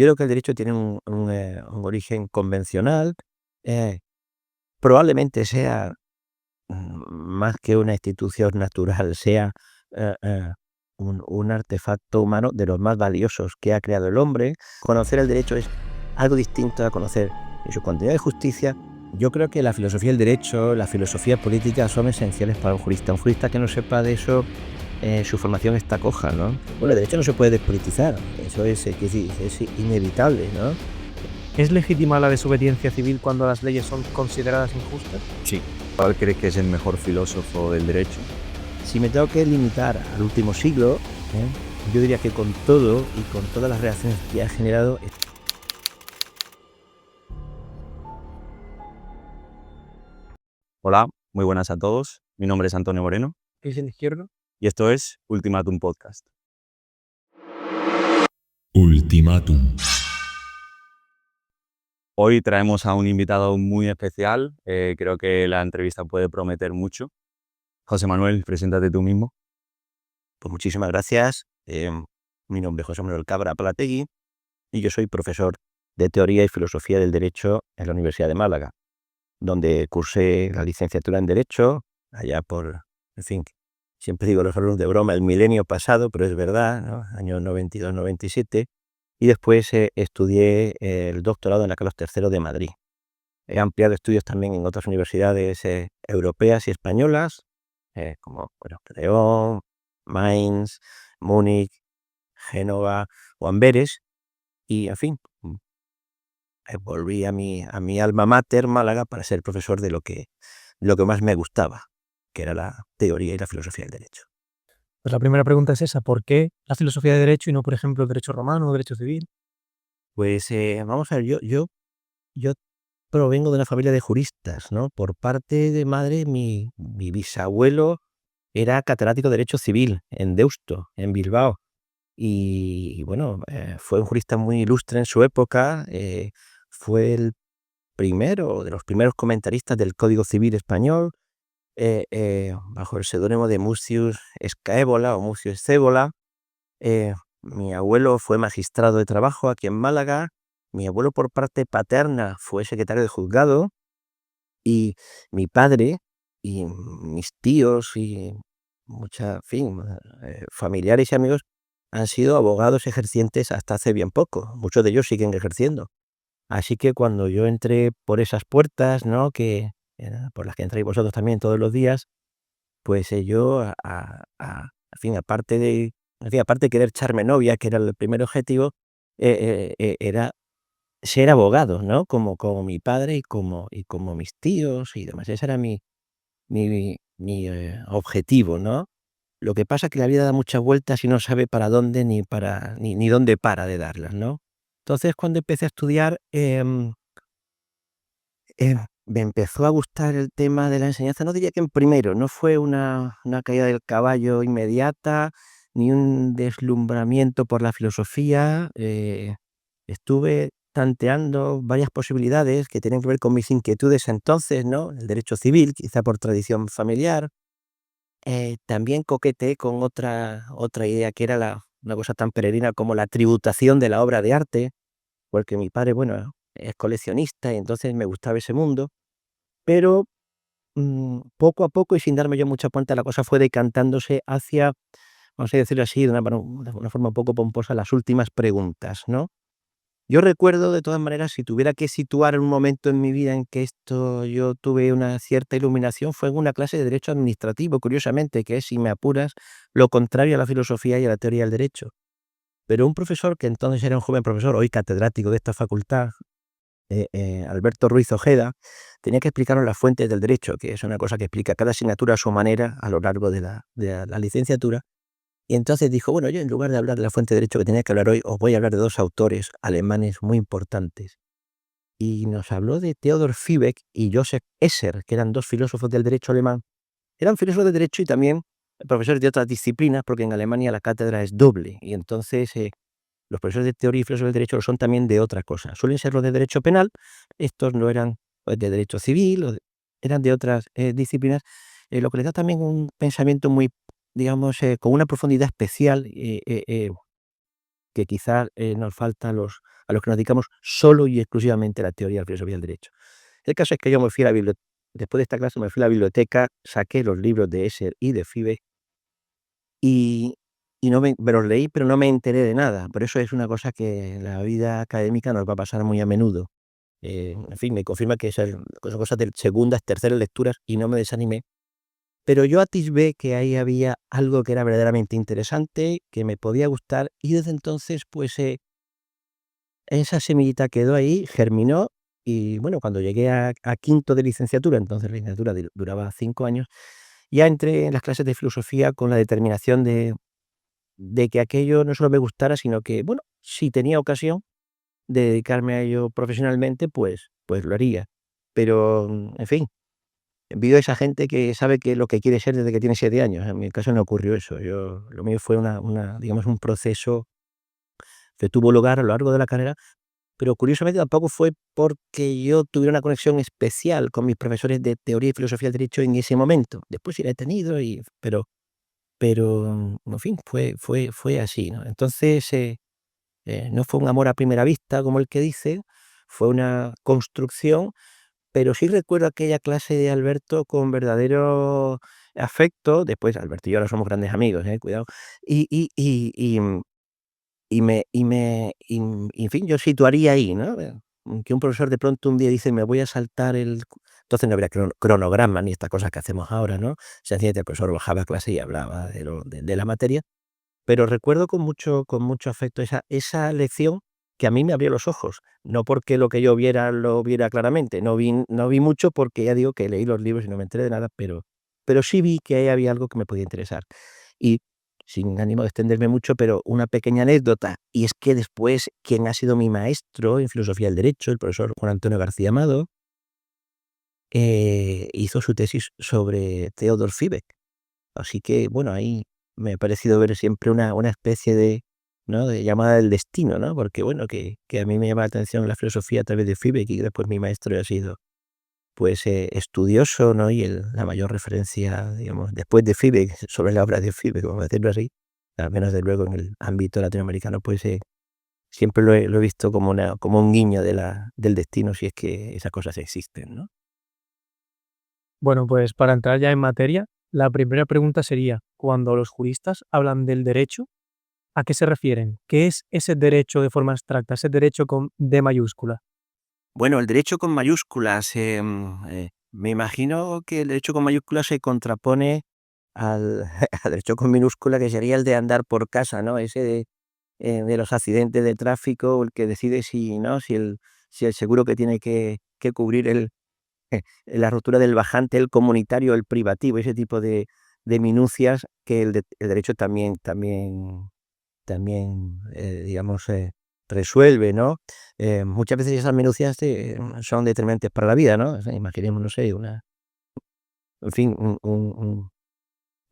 Yo creo que el derecho tiene un origen convencional, probablemente sea, más que una institución natural, sea un artefacto humano de los más valiosos que ha creado el hombre. Conocer el derecho es algo distinto a conocer en su contenido de justicia. Yo creo que la filosofía del derecho, la filosofía política son esenciales para un jurista. Un jurista que no sepa de eso, su formación está coja, ¿no? Bueno, el derecho no se puede despolitizar, eso es inevitable, ¿no? ¿Es legítima la desobediencia civil cuando las leyes son consideradas injustas? Sí. ¿Cuál crees que es el mejor filósofo del derecho? Si me tengo que limitar al último siglo, yo diría que con todo y con todas las reacciones que ha generado. Hola, muy buenas a todos. Mi nombre es Antonio Moreno ¿Es el izquierdo? y esto es Ultimatum Podcast. Ultimátum. Hoy traemos a un invitado muy especial. Creo que la entrevista puede prometer mucho. José Manuel, preséntate tú mismo. Pues muchísimas gracias. Mi nombre es José Manuel Cabra Plategui y yo soy profesor de Teoría y Filosofía del Derecho en la Universidad de Málaga, donde cursé la licenciatura en Derecho allá por, en fin, siempre digo los alumnos de broma, el milenio pasado, pero es verdad, ¿no? Año 92-97, y después estudié el doctorado en la Carlos III de Madrid. He ampliado estudios también en otras universidades europeas y españolas, como León, Mainz, Múnich, Génova o Amberes, y en fin, volví a mi alma mater, Málaga, para ser profesor de lo que más me gustaba, que era la teoría y la filosofía del derecho. Pues la primera pregunta es esa, ¿por qué la filosofía de derecho y no, por ejemplo, el derecho romano o derecho civil? Pues vamos a ver, yo provengo de una familia de juristas, ¿no? Por parte de madre, mi bisabuelo era catedrático de Derecho Civil en Deusto, en Bilbao. Y bueno, fue un jurista muy ilustre en su época, fue el primero, de los primeros comentaristas del Código Civil español, bajo el seudónimo de Mucius Scaevola o Mucius Scévola. Mi abuelo fue magistrado de trabajo aquí en Málaga, mi abuelo por parte paterna fue secretario de juzgado, y mi padre y mis tíos y en fin, familiares y amigos han sido abogados ejercientes hasta hace bien poco. Muchos de ellos siguen ejerciendo. Así que cuando yo entré por esas puertas, ¿no? Por las que entráis vosotros también todos los días, pues yo, en fin, aparte de querer echarme novia, que era el primer objetivo, era ser abogado, ¿no? Como mi padre y como mis tíos y demás. Ese era mi objetivo, ¿no? Lo que pasa es que la vida da muchas vueltas y no sabe para dónde ni dónde para de darlas, ¿no? Entonces, cuando empecé a estudiar, me empezó a gustar el tema de la enseñanza. No diría que en primero, no fue una caída del caballo inmediata, ni un deslumbramiento por la filosofía. Estuve tanteando varias posibilidades que tienen que ver con mis inquietudes entonces, ¿no? El derecho civil, quizá por tradición familiar. También coqueteé con otra idea que era una cosa tan peregrina como la tributación de la obra de arte, porque mi padre, bueno, es coleccionista y entonces me gustaba ese mundo. Pero poco a poco y sin darme yo mucha cuenta, la cosa fue decantándose hacia, vamos a decirlo así, de una forma un poco pomposa, las últimas preguntas, ¿no? Yo recuerdo, de todas maneras, si tuviera que situar un momento en mi vida en que yo tuve una cierta iluminación, fue en una clase de derecho administrativo, curiosamente, que es, si me apuras, lo contrario a la filosofía y a la teoría del derecho. Pero un profesor, que entonces era un joven profesor, hoy catedrático de esta facultad, Alberto Ruiz Ojeda, tenía que explicarnos las fuentes del derecho, que es una cosa que explica cada asignatura a su manera a lo largo de la licenciatura. Y entonces dijo, bueno, yo en lugar de hablar de la fuente de derecho que tenía que hablar hoy, os voy a hablar de dos autores alemanes muy importantes. Y nos habló de Theodor Fiebeck y Joseph Esser, que eran dos filósofos del derecho alemán. Eran filósofos de derecho y también profesores de otras disciplinas, porque en Alemania la cátedra es doble. Y entonces los profesores de teoría y filosofía del derecho lo son también de otra cosa. Suelen ser los de derecho penal, estos no eran pues, de derecho civil, eran de otras disciplinas, lo que les da también un pensamiento muy, digamos, con una profundidad especial, que quizás nos falta a los que nos dedicamos solo y exclusivamente a la teoría de la filosofía del derecho. El caso es que yo me fui a la biblioteca, después de esta clase me fui a la biblioteca, saqué los libros de Esser y de Fiebe y no me los leí, pero no me enteré de nada. Por eso es una cosa que en la vida académica nos va a pasar muy a menudo. En fin, me confirma que son cosas de segundas, terceras lecturas y no me desanimé. Pero yo atisbé que ahí había algo que era verdaderamente interesante, que me podía gustar y desde entonces, pues, esa semillita quedó ahí, germinó y bueno, cuando llegué a quinto de licenciatura, entonces la licenciatura duraba 5 años, ya entré en las clases de filosofía con la determinación de que aquello no solo me gustara, sino que, bueno, si tenía ocasión de dedicarme a ello profesionalmente, pues lo haría. Pero, en fin, envidio a esa gente que sabe que lo que quiere ser desde que tiene 7 años. En mi caso no ocurrió eso. Lo mío fue digamos, un proceso que tuvo lugar a lo largo de la carrera, pero curiosamente tampoco fue porque yo tuviera una conexión especial con mis profesores de teoría y filosofía del derecho en ese momento. Después sí la he tenido pero, en fin, fue así, ¿no? Entonces, no fue un amor a primera vista, como el que dice, fue una construcción, pero sí recuerdo aquella clase de Alberto con verdadero afecto. Después Alberto y yo ahora somos grandes amigos, cuidado. Y y y y, mm, en fin, yo situaría ahí, ¿no? Que un profesor de pronto un día dice: "Me voy a saltar el". Entonces no habría cronograma ni estas cosas que hacemos ahora, ¿no? Sencillamente el profesor bajaba a clase y hablaba de la materia. Pero recuerdo con mucho afecto esa lección que a mí me abrió los ojos, no porque lo que yo viera lo viera claramente, no vi mucho porque ya digo que leí los libros y no me enteré de nada, pero sí vi que ahí había algo que me podía interesar. Y sin ánimo de extenderme mucho, pero una pequeña anécdota, y es que después quien ha sido mi maestro en filosofía del derecho, el profesor Juan Antonio García Amado, hizo su tesis sobre Theodor Fiebig. Así que, bueno, ahí me ha parecido ver siempre una especie de, ¿no?, de llamada del destino, ¿no? Porque, bueno, que a mí me llama la atención la filosofía a través de Fiebig y que después mi maestro ha sido, pues, estudioso, ¿no? Y la mayor referencia, digamos, después de Fiebig, sobre la obra de Fiebig, vamos a decirlo así, al menos de luego en el ámbito latinoamericano, pues, siempre lo he visto como un guiño del destino, si es que esas cosas existen, ¿no? Bueno, pues para entrar ya en materia, la primera pregunta sería, cuando los juristas hablan del derecho, ¿a qué se refieren? ¿Qué es ese derecho de forma abstracta, ese derecho con D mayúscula? Bueno, el derecho con mayúsculas, me imagino que el derecho con mayúsculas se contrapone al al derecho con minúscula, que sería el de andar por casa, ¿no? Ese de los accidentes de tráfico, el que decide si, ¿no?, si el seguro que tiene que cubrir la rotura del bajante, el comunitario, el privativo, ese tipo de minucias que el derecho también, digamos, resuelve, ¿no? Muchas veces esas minucias, son determinantes para la vida, ¿no? O sea, imaginemos, no sé, en fin,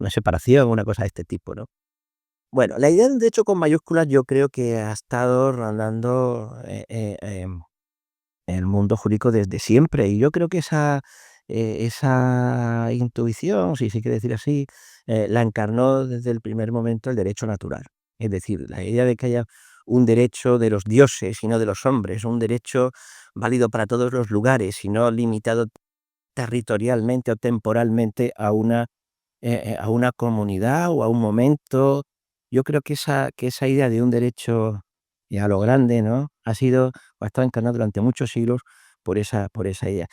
una separación, una cosa de este tipo, ¿no? Bueno, la idea del derecho con mayúsculas yo creo que ha estado rondando, en el mundo jurídico desde siempre, y yo creo que esa intuición, si se quiere decir así, la encarnó desde el primer momento el derecho natural. Es decir, la idea de que haya un derecho de los dioses y no de los hombres, un derecho válido para todos los lugares y no limitado territorialmente o temporalmente a una comunidad o a un momento. Yo creo que esa idea de un derecho, a lo grande, ¿no?, ha sido o ha estado encarnado durante muchos siglos por esa idea,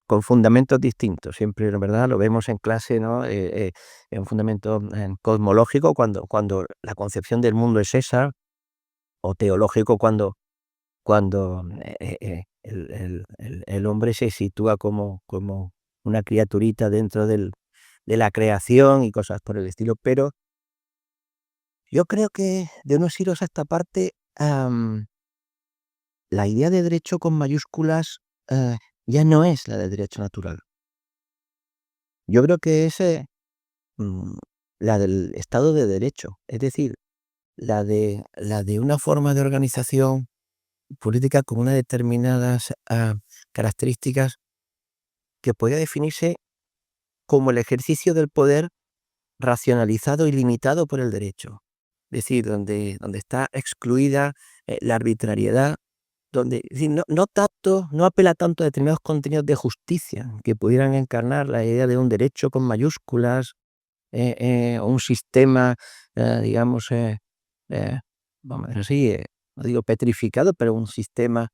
con fundamentos distintos. Siempre, en verdad, lo vemos en clase, ¿no?, en un fundamento, cosmológico, cuando la concepción del mundo es esa, o teológico, cuando, el hombre se sitúa como una criaturita dentro de la creación y cosas por el estilo. Pero yo creo que de unos siglos a esta parte, la idea de derecho con mayúsculas, ya no es la de derecho natural. Yo creo que es, mm, la del Estado de Derecho, es decir, la de una forma de organización política con unas determinadas, características que podría definirse como el ejercicio del poder racionalizado y limitado por el derecho. decir, donde está excluida la arbitrariedad, donde es decir, no apela tanto a determinados contenidos de justicia que pudieran encarnar la idea de un derecho con mayúsculas, o un sistema, digamos, vamos a decir así, no digo petrificado, pero un sistema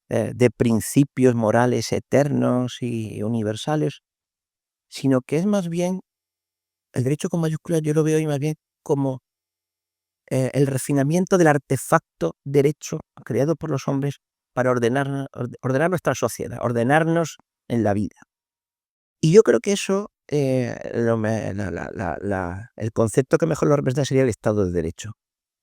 de principios morales eternos y universales, sino que es más bien, el derecho con mayúsculas yo lo veo hoy más bien como el refinamiento del artefacto derecho creado por los hombres para ordenar nuestra sociedad, ordenarnos en la vida. Y yo creo que eso, el concepto que mejor lo representa sería el Estado de Derecho.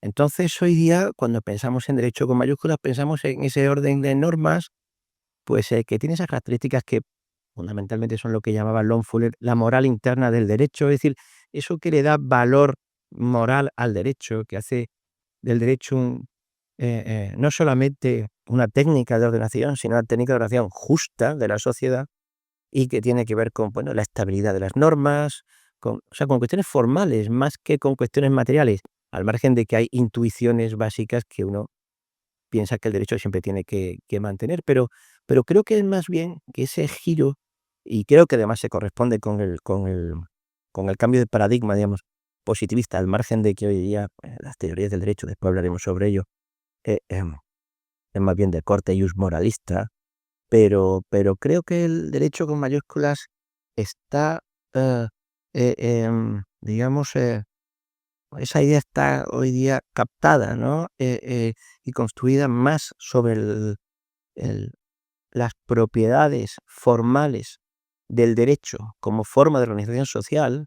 Entonces, hoy día, cuando pensamos en derecho con mayúsculas, pensamos en ese orden de normas, pues que tiene esas características que fundamentalmente son lo que llamaba Lon Fuller la moral interna del derecho, es decir, eso que le da valor moral al derecho, que hace del derecho no solamente una técnica de ordenación, sino una técnica de ordenación justa de la sociedad y que tiene que ver con bueno, la estabilidad de las normas, o sea, con cuestiones formales más que con cuestiones materiales, al margen de que hay intuiciones básicas que uno piensa que el derecho siempre tiene que mantener, pero creo que es más bien que ese giro, y creo que además se corresponde con el cambio de paradigma, digamos, positivista, al margen de que hoy día las teorías del derecho, después hablaremos sobre ello, eh, em, es más bien de corte ius moralista, pero creo que el derecho con mayúsculas está, eh, digamos, esa idea está hoy día captada, ¿no? Y construida más sobre el las propiedades formales del derecho como forma de organización social,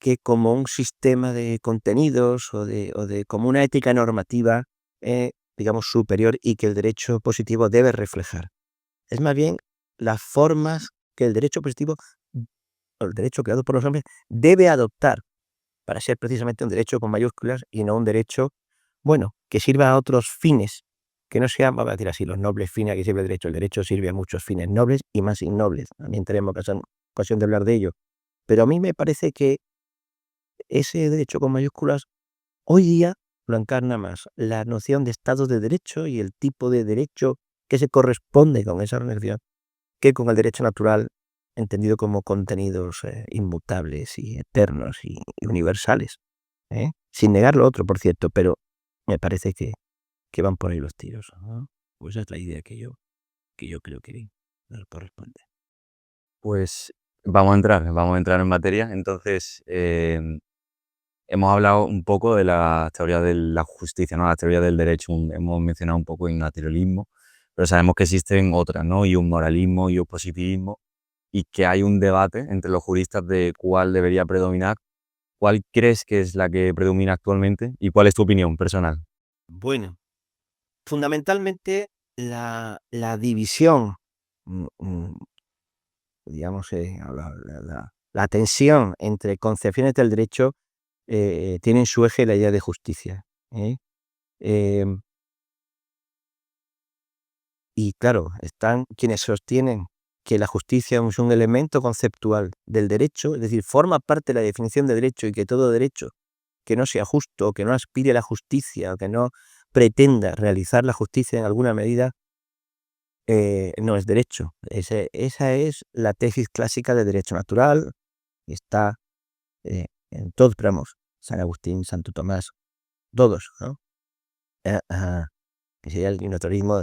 que como un sistema de contenidos o de como una ética normativa, digamos, superior y que el derecho positivo debe reflejar. Es más bien las formas que el derecho positivo, o el derecho creado por los hombres, debe adoptar para ser precisamente un derecho con mayúsculas y no un derecho, bueno, que sirva a otros fines, que no sean, vamos a decir así, los nobles fines a que sirve el derecho. El derecho sirve a muchos fines nobles y más innobles. También tenemos ocasión de hablar de ello. Pero a mí me parece que ese derecho con mayúsculas hoy día lo encarna más la noción de Estado de Derecho y el tipo de derecho que se corresponde con esa organización que con el derecho natural, entendido como contenidos inmutables y eternos y universales. Sin negar lo otro, por cierto, pero me parece que van por ahí los tiros, ¿no? Pues esa es la idea que yo creo que nos corresponde. Pues vamos a entrar en materia. Entonces, hemos hablado un poco de la teoría de la justicia, ¿no? La teoría del derecho, hemos mencionado un poco el naturalismo, pero sabemos que existen otras, ¿no? Y un moralismo y un positivismo, y que hay un debate entre los juristas de cuál debería predominar. ¿Cuál crees que es la que predomina actualmente y cuál es tu opinión personal? Bueno, fundamentalmente la división, mm, mm, digamos, la tensión entre concepciones del derecho tiene en su eje la idea de justicia. ¿eh? Em, y claro, están quienes sostienen que la justicia es un elemento conceptual del derecho, es decir, forma parte de la definición de derecho y que todo derecho que no sea justo, o que no aspire a la justicia, o que no pretenda realizar la justicia en alguna medida, no es derecho. Esa es la tesis clásica del derecho natural, y está en todos, pero vamos, San Agustín, Santo Tomás, todos, ¿no? Ajá, que sería el naturalismo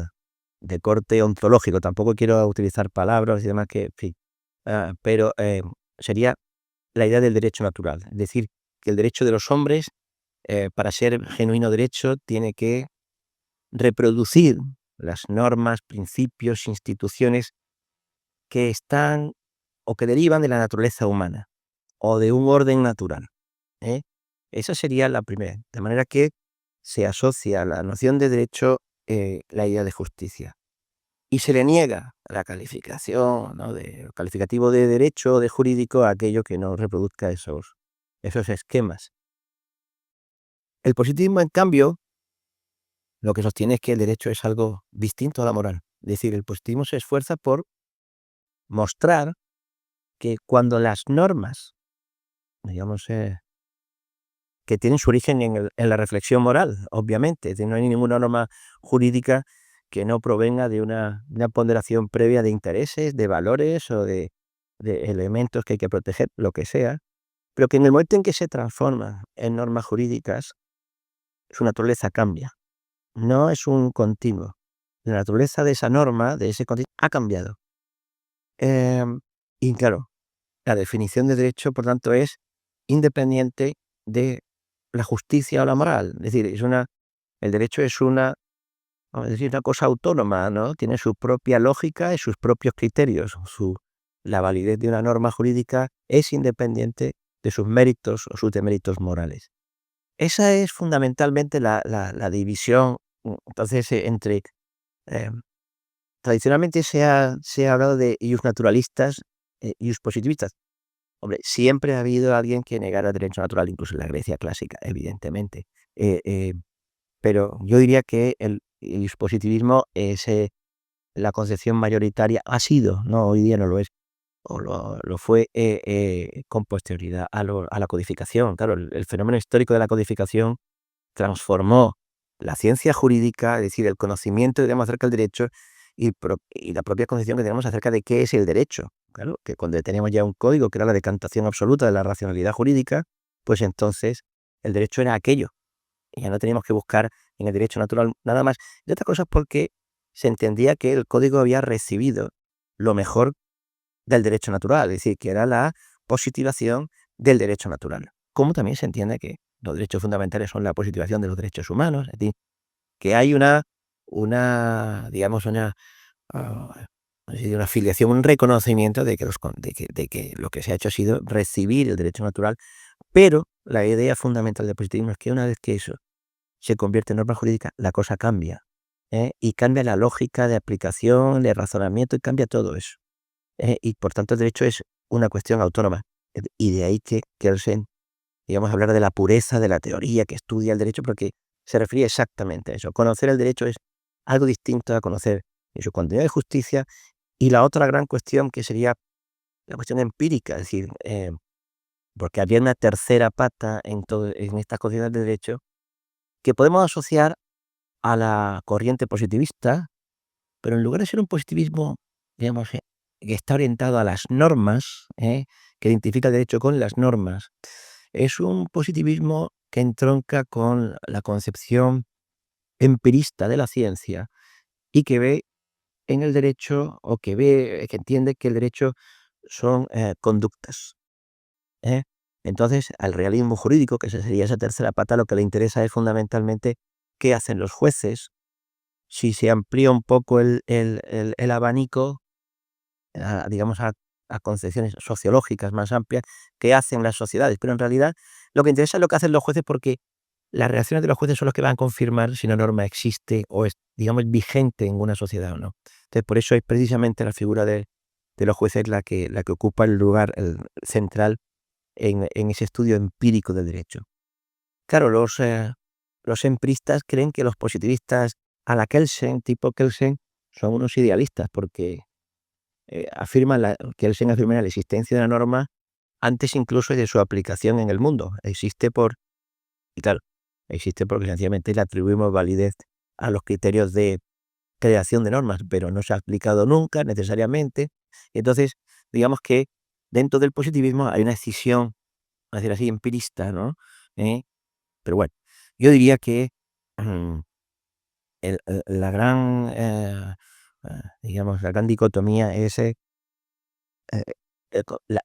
de corte ontológico. Tampoco quiero utilizar palabras y demás que, en fin, pero sería la idea del derecho natural, es decir, que el derecho de los hombres, para ser genuino derecho, tiene que reproducir las normas, principios, instituciones que están o que derivan de la naturaleza humana o de un orden natural. ¿eh? Esa sería la primera, de manera que se asocia a la noción de derecho la idea de justicia. Y se le niega la calificación, ¿no? de calificativo de derecho o de jurídico a aquello que no reproduzca esos esquemas. El positivismo, en cambio, lo que sostiene es que el derecho es algo distinto a la moral. Es decir, el positivismo se esfuerza por mostrar que cuando las normas, digamos, que tienen su origen en la reflexión moral, obviamente. No hay ninguna norma jurídica que no provenga de una ponderación previa de intereses, de valores o de elementos que hay que proteger, lo que sea, pero que en el momento en que se transforman en normas jurídicas, su naturaleza cambia. No es un continuo. La naturaleza de esa norma, de ese continuo, ha cambiado. Y claro, la definición de derecho, por tanto, es independiente de la justicia o la moral. Es decir, el derecho es vamos a decir, una cosa autónoma, ¿no? Tiene su propia lógica y sus propios criterios. La validez de una norma jurídica es independiente de sus méritos o sus deméritos morales. Esa es fundamentalmente la división, entonces, entre... tradicionalmente se ha hablado de ius naturalistas e ius positivistas. Hombre, siempre ha habido alguien que negara el derecho natural, incluso en la Grecia clásica, evidentemente. Pero yo diría que el positivismo es la concepción mayoritaria, ha sido, no, hoy día no lo es, o lo fue con posterioridad a la codificación. Claro, el fenómeno histórico de la codificación transformó la ciencia jurídica, es decir, el conocimiento que tenemos acerca del derecho y la propia concepción que tenemos acerca de qué es el derecho. Claro, que cuando teníamos ya un código que era la decantación absoluta de la racionalidad jurídica, pues entonces el derecho era aquello. Y ya no teníamos que buscar en el derecho natural nada más. Y otra cosa es porque se entendía que el código había recibido lo mejor del derecho natural, es decir, que era la positivación del derecho natural. Como también se entiende que los derechos fundamentales son la positivación de los derechos humanos, es decir, que hay digamos, una afiliación, un reconocimiento de que lo que se ha hecho ha sido recibir el derecho natural, pero la idea fundamental del positivismo es que una vez que eso se convierte en norma jurídica, la cosa cambia, y cambia la lógica de aplicación, de razonamiento, y cambia todo eso. Y por tanto el derecho es una cuestión autónoma. Y de ahí que Kelsen, digamos, hablar de la pureza de la teoría que estudia el derecho, porque se refiere exactamente a eso. Conocer el derecho es algo distinto a conocer su continuidad de justicia. Y la otra gran cuestión, que sería la cuestión empírica, es decir, porque había una tercera pata en estas concepciones de derecho que podemos asociar a la corriente positivista, pero en lugar de ser un positivismo, digamos, que está orientado a las normas, que identifica el derecho con las normas, es un positivismo que entronca con la concepción empirista de la ciencia y que ve en el derecho, o que entiende que el derecho son conductas. Entonces, al realismo jurídico, que sería esa tercera pata, lo que le interesa es fundamentalmente qué hacen los jueces. Si se amplía un poco el abanico, digamos, a concepciones sociológicas más amplias, qué hacen las sociedades. Pero en realidad lo que interesa es lo que hacen los jueces, porque las reacciones de los jueces son los que van a confirmar si una norma existe o es, digamos, vigente en una sociedad o no. Entonces, por eso es precisamente la figura de los jueces la que ocupa el lugar central en ese estudio empírico del derecho. Claro, los empiristas creen que los positivistas a la Kelsen, tipo Kelsen, son unos idealistas, porque Kelsen afirma la existencia de la norma antes incluso de su aplicación en el mundo. Existe porque sencillamente le atribuimos validez a los criterios de creación de normas, pero no se ha aplicado nunca necesariamente. Entonces, digamos que dentro del positivismo hay una escisión, a decir así, empirista, ¿no? Pero bueno, yo diría que la gran, digamos, la gran dicotomía es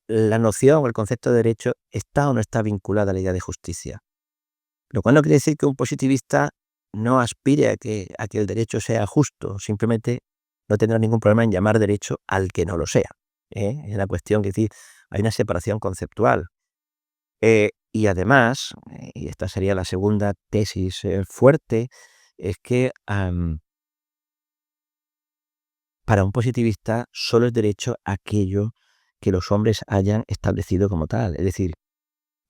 la noción o el concepto de derecho está o no está vinculada a la idea de justicia. Lo cual no quiere decir que un positivista no aspire a que el derecho sea justo, simplemente no tendrá ningún problema en llamar derecho al que no lo sea. Es una cuestión que decir, hay una separación conceptual. Y además, y esta sería la segunda tesis fuerte, es que para un positivista solo es derecho aquello que los hombres hayan establecido como tal. Es decir,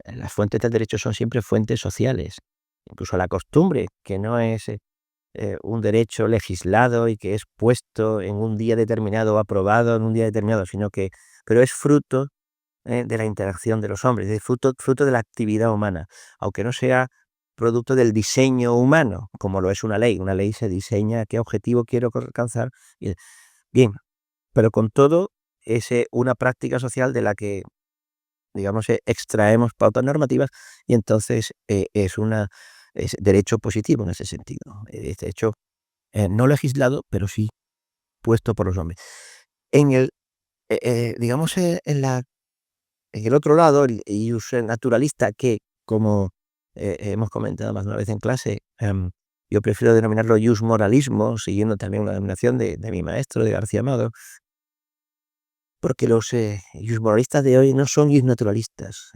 las fuentes del derecho son siempre fuentes sociales. Incluso la costumbre, que no es un derecho legislado y que es puesto en un día determinado o aprobado en un día determinado, pero es fruto de la interacción de los hombres, es fruto de la actividad humana, aunque no sea producto del diseño humano, como lo es una ley. Una ley se diseña qué objetivo quiero alcanzar. Bien, pero con todo es una práctica social de la que, digamos, extraemos pautas normativas y entonces es derecho positivo en ese sentido. Es derecho no legislado, pero sí puesto por los hombres. En el, digamos, en el otro lado, el ius naturalista, que como hemos comentado más de una vez en clase, yo prefiero denominarlo ius moralismo, siguiendo también una denominación de mi maestro, de García Amado, porque los ius moralistas de hoy no son ius naturalistas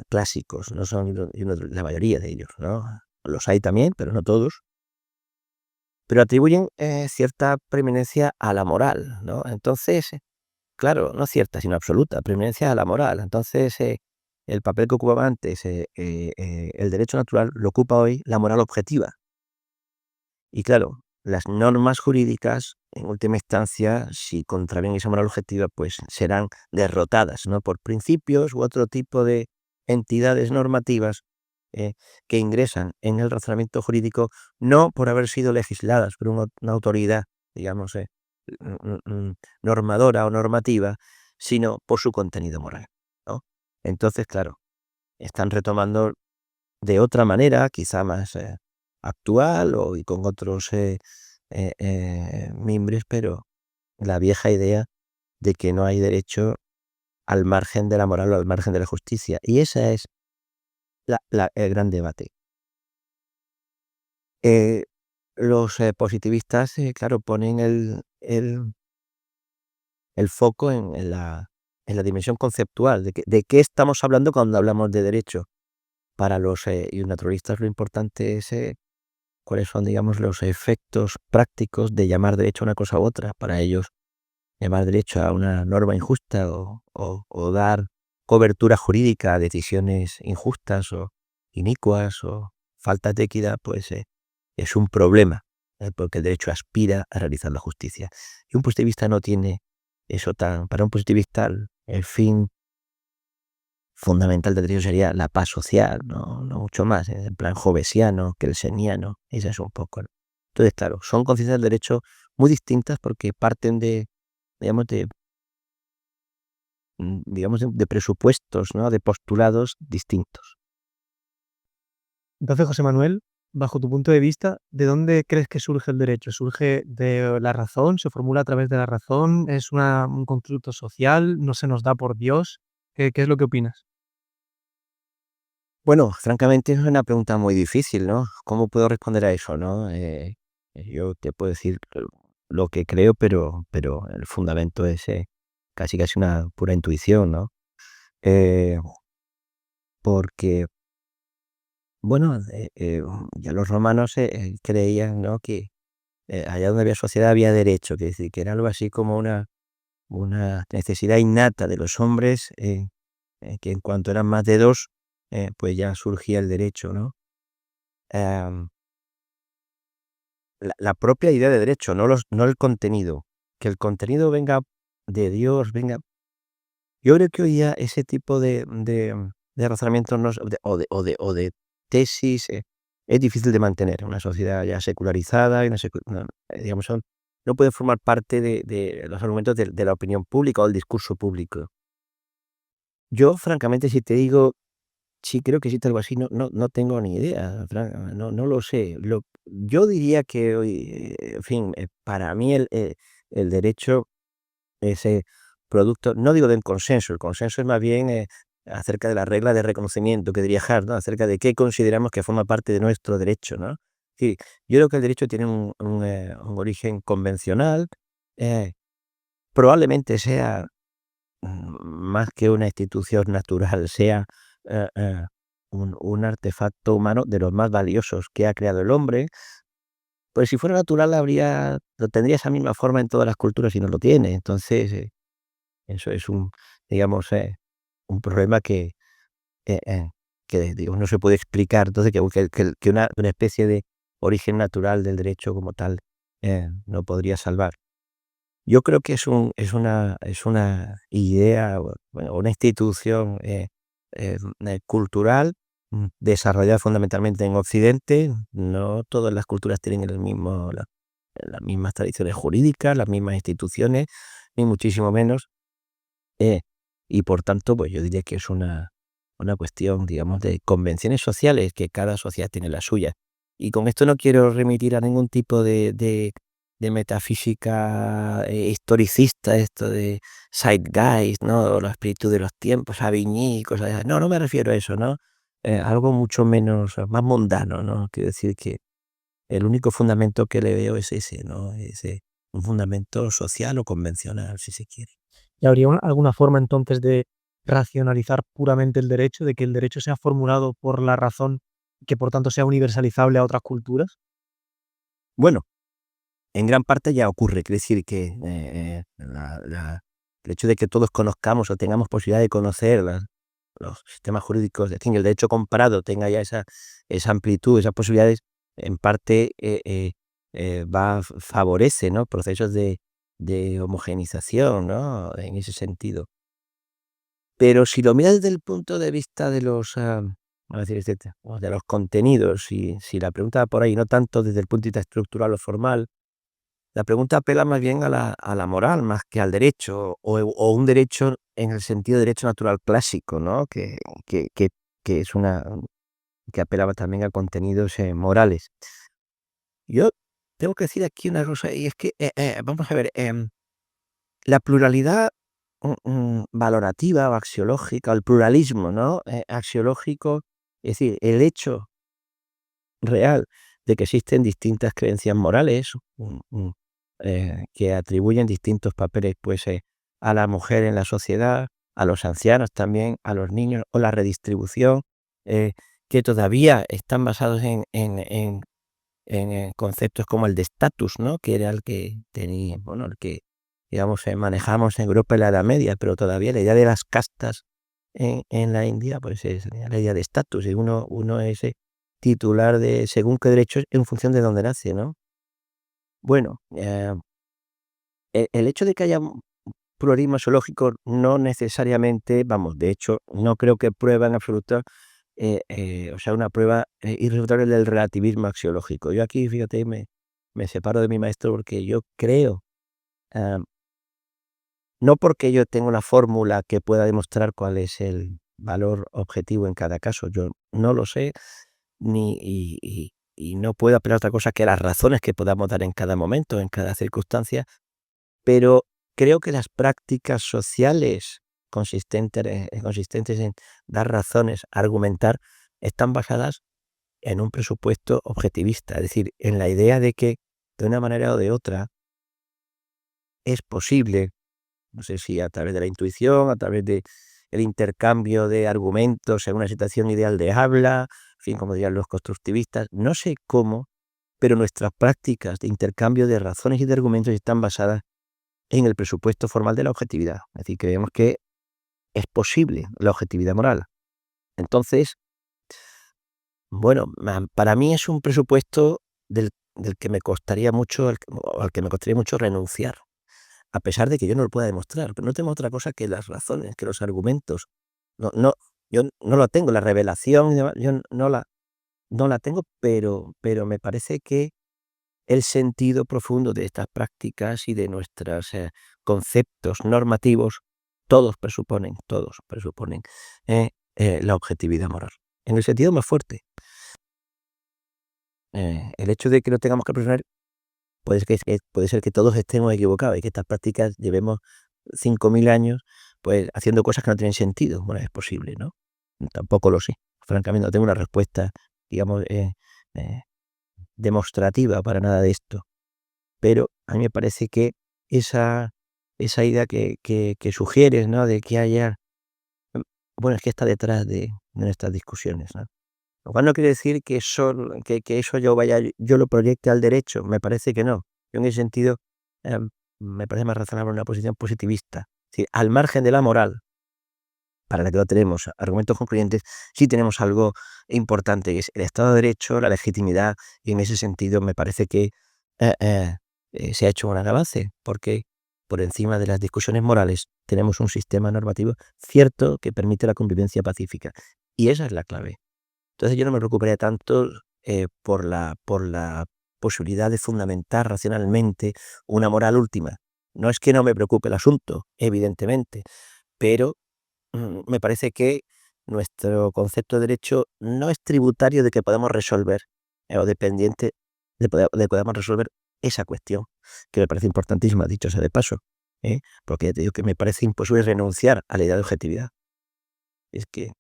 clásicos, no son la mayoría de ellos, ¿no? Los hay también, pero no todos, pero atribuyen cierta preeminencia a la moral, ¿no? Entonces, claro, no cierta, sino absoluta, preeminencia a la moral. Entonces, el papel que ocupaba antes el derecho natural lo ocupa hoy la moral objetiva. Y claro, las normas jurídicas, en última instancia, si contravienen esa moral objetiva, pues serán derrotadas, ¿no? Por principios u otro tipo de entidades normativas que ingresan en el razonamiento jurídico, no por haber sido legisladas por una autoridad, digamos, normadora o normativa, sino por su contenido moral, ¿no? Entonces, claro, están retomando de otra manera, quizá más actual y con otros mimbres, pero la vieja idea de que no hay derecho al margen de la moral o al margen de la justicia. Y ese es el gran debate. Los positivistas, claro, ponen el foco en la dimensión conceptual, de qué estamos hablando cuando hablamos de derecho. Para los naturalistas lo importante es cuáles son, digamos, los efectos prácticos de llamar derecho a una cosa u otra. Para ellos, llamar derecho a una norma injusta o dar cobertura jurídica a decisiones injustas o inicuas o faltas de equidad, pues es un problema, porque el derecho aspira a realizar la justicia. Y un positivista no tiene eso tan... Para un positivista, el fin fundamental del derecho sería la paz social, no mucho más, en plan hobbesiano, kelseniano, ese es un poco, ¿no? Entonces, claro, son conciencias del derecho muy distintas porque parten digamos, de presupuestos, ¿no? De postulados distintos. Entonces, José Manuel, bajo tu punto de vista, ¿de dónde crees que surge el derecho? ¿Surge de la razón? ¿Se formula a través de la razón? ¿Es un constructo social? ¿No se nos da por Dios? ¿Qué es lo que opinas? Bueno, francamente es una pregunta muy difícil, ¿no? ¿Cómo puedo responder a eso, no? Yo te puedo decir lo que creo, pero el fundamento es casi una pura intuición, ¿no? Eh, porque, bueno, ya los romanos creían, ¿no? Que allá donde había sociedad había derecho, que decir, que era algo así como una necesidad innata de los hombres, que en cuanto eran más de dos, pues ya surgía el derecho, ¿no? Em, la propia idea de derecho, no el contenido. Que el contenido venga de Dios, venga... Yo creo que hoy ya ese tipo de razonamiento o de tesis es difícil de mantener en una sociedad ya secularizada, y digamos, no puede formar parte de los argumentos de la opinión pública o del discurso público. Yo, francamente, si te digo, sí creo que existe algo así, no tengo ni idea, no lo sé. Yo diría que hoy, en fin, para mí el derecho es producto, no digo del consenso, el consenso es más bien acerca de la regla de reconocimiento, que diría Hart, ¿no? Acerca de qué consideramos que forma parte de nuestro derecho, ¿no? Sí, yo creo que el derecho tiene un origen convencional, eh, probablemente sea más que una institución natural, sea eh, eh, un artefacto humano de los más valiosos que ha creado el hombre. Pues si fuera natural tendría esa misma forma en todas las culturas y no lo tiene. Entonces, eso es digamos, un problema que digo, no se puede explicar. Entonces, que una especie de origen natural del derecho como tal no podría salvar. Yo creo que es una idea, bueno, una institución cultural desarrollada fundamentalmente en Occidente. No todas las culturas tienen las mismas tradiciones jurídicas, las mismas instituciones, ni muchísimo menos. Y por tanto, pues yo diría que es una cuestión, digamos, de convenciones sociales, que cada sociedad tiene la suya. Y con esto no quiero remitir a ningún tipo de metafísica historicista, esto de Zeitgeist, ¿no? O los espíritus de los tiempos, Avigny, cosas así. No, no me refiero a eso, ¿no? Algo mucho menos, más mundano, ¿no? Quiero decir que el único fundamento que le veo es ese, ¿no? Un fundamento social o convencional, si se quiere. ¿Y habría alguna forma entonces de racionalizar puramente el derecho, de que el derecho sea formulado por la razón y que por tanto sea universalizable a otras culturas? Bueno, en gran parte ya ocurre, quiere decir que el hecho de que todos conozcamos o tengamos posibilidad de conocer los sistemas jurídicos, es decir, el derecho comparado tenga ya esa amplitud, esas posibilidades, en parte favorece, ¿no? Procesos de homogenización, ¿no? En ese sentido. Pero si lo miras desde el punto de vista de vamos a decir, de los contenidos, si la pregunta va por ahí, no tanto desde el punto de vista estructural o formal, la pregunta apela más bien a la moral, más que al derecho, o un derecho en el sentido de derecho natural clásico, ¿no? Que, que, que es que apelaba también a contenidos morales. Yo tengo que decir aquí una cosa, y es que, vamos a ver, la pluralidad valorativa o axiológica, el pluralismo, ¿no? Axiológico, es decir, el hecho real de que existen distintas creencias morales que atribuyen distintos papeles, pues, a la mujer en la sociedad, a los ancianos también, a los niños, o la redistribución, eh, que todavía están basados en conceptos como el de estatus, ¿no? Que era el que tenía, bueno, el que, digamos, manejamos en Europa en la Edad Media, pero todavía la idea de las castas en la India, pues es la idea de estatus, y uno es titular de según qué derechos en función de dónde nace, ¿no? Bueno, el hecho de que haya un pluralismo zoológico no necesariamente, vamos, de hecho, no creo que prueba en absoluto, o sea, una prueba irrefutable del relativismo axiológico. Yo aquí, fíjate, me separo de mi maestro porque yo creo, ah, no porque yo tenga una fórmula que pueda demostrar cuál es el valor objetivo en cada caso, yo no lo sé, y no puedo apelar a otra cosa que las razones que podamos dar en cada momento, en cada circunstancia, pero creo que las prácticas sociales consistentes en dar razones, argumentar, están basadas en un presupuesto objetivista, es decir, en la idea de que de una manera o de otra es posible, no sé si a través de la intuición, a través de el intercambio de argumentos en una situación ideal de habla, en fin, como dirían los constructivistas, no sé cómo, pero nuestras prácticas de intercambio de razones y de argumentos están basadas en el presupuesto formal de la objetividad. Es decir, creemos que es posible la objetividad moral. Entonces, bueno, para mí es un presupuesto del que me costaría mucho, al que me costaría mucho renunciar, a pesar de que yo no lo pueda demostrar. Pero no tengo otra cosa que las razones, que los argumentos. No, no, yo no lo tengo, la revelación, y demás, yo no la tengo, pero me parece que el sentido profundo de estas prácticas y de nuestros conceptos normativos, todos presuponen la objetividad moral. En el sentido más fuerte, el hecho de que no tengamos que presionar puede ser que todos estemos equivocados y que estas prácticas llevemos 5.000 años pues haciendo cosas que no tienen sentido. Bueno, es posible, ¿no? Tampoco lo sé. Francamente, no tengo una respuesta, digamos, eh, demostrativa para nada de esto. Pero a mí me parece que esa idea que sugieres, ¿no? De que haya, mm, bueno, es que está detrás de nuestras discusiones, ¿no? Lo cual no quiere decir que eso yo lo proyecte al derecho, me parece que no. Yo en ese sentido, me parece más razonable una posición positivista. Es decir, al margen de la moral, para la que no tenemos argumentos concluyentes, sí tenemos algo importante, que es el Estado de Derecho, la legitimidad, y en ese sentido me parece que se ha hecho un gran avance, porque por encima de las discusiones morales, tenemos un sistema normativo cierto que permite la convivencia pacífica. Y esa es la clave. Entonces yo no me preocuparía tanto por la posibilidad de fundamentar racionalmente una moral última. No es que no me preocupe el asunto, evidentemente, pero me parece que nuestro concepto de derecho no es tributario de que podamos resolver o dependiente de que podamos resolver esa cuestión, que me parece importantísima, dicho sea de paso, porque ya te digo que me parece imposible renunciar a la idea de objetividad. Es que,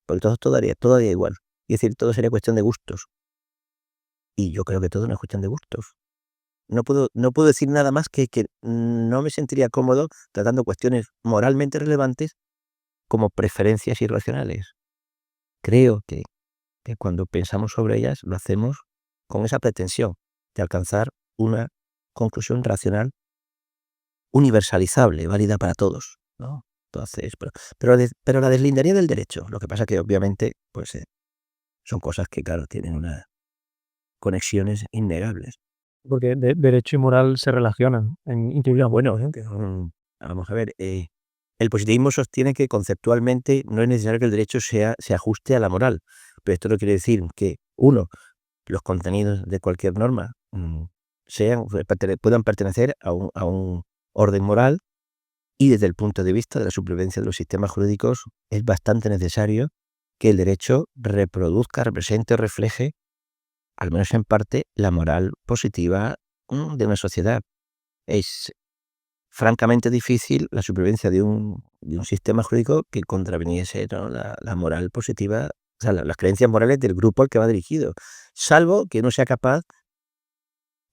por todo daría igual. Es decir, todo sería cuestión de gustos. Y yo creo que todo no es cuestión de gustos. No puedo decir nada más que no me sentiría cómodo tratando cuestiones moralmente relevantes como preferencias irracionales. Creo que cuando pensamos sobre ellas lo hacemos con esa pretensión de alcanzar una conclusión racional universalizable, válida para todos, ¿no? Entonces, pero la deslindaría del derecho. Lo que pasa que obviamente pues son cosas que, claro, tienen unas conexiones innegables. Porque derecho y moral se relacionan en teoría. Bueno, vamos a ver, el positivismo sostiene que conceptualmente no es necesario que el derecho se ajuste a la moral, pero esto no quiere decir que, uno, los contenidos de cualquier norma puedan pertenecer a un orden moral, y desde el punto de vista de la supervivencia de los sistemas jurídicos es bastante necesario que el derecho reproduzca, represente o refleje, al menos en parte, la moral positiva de una sociedad. Es francamente difícil la supervivencia de un sistema jurídico que contraviniese, ¿no?, la moral positiva, o sea, las creencias morales del grupo al que va dirigido, salvo que uno sea capaz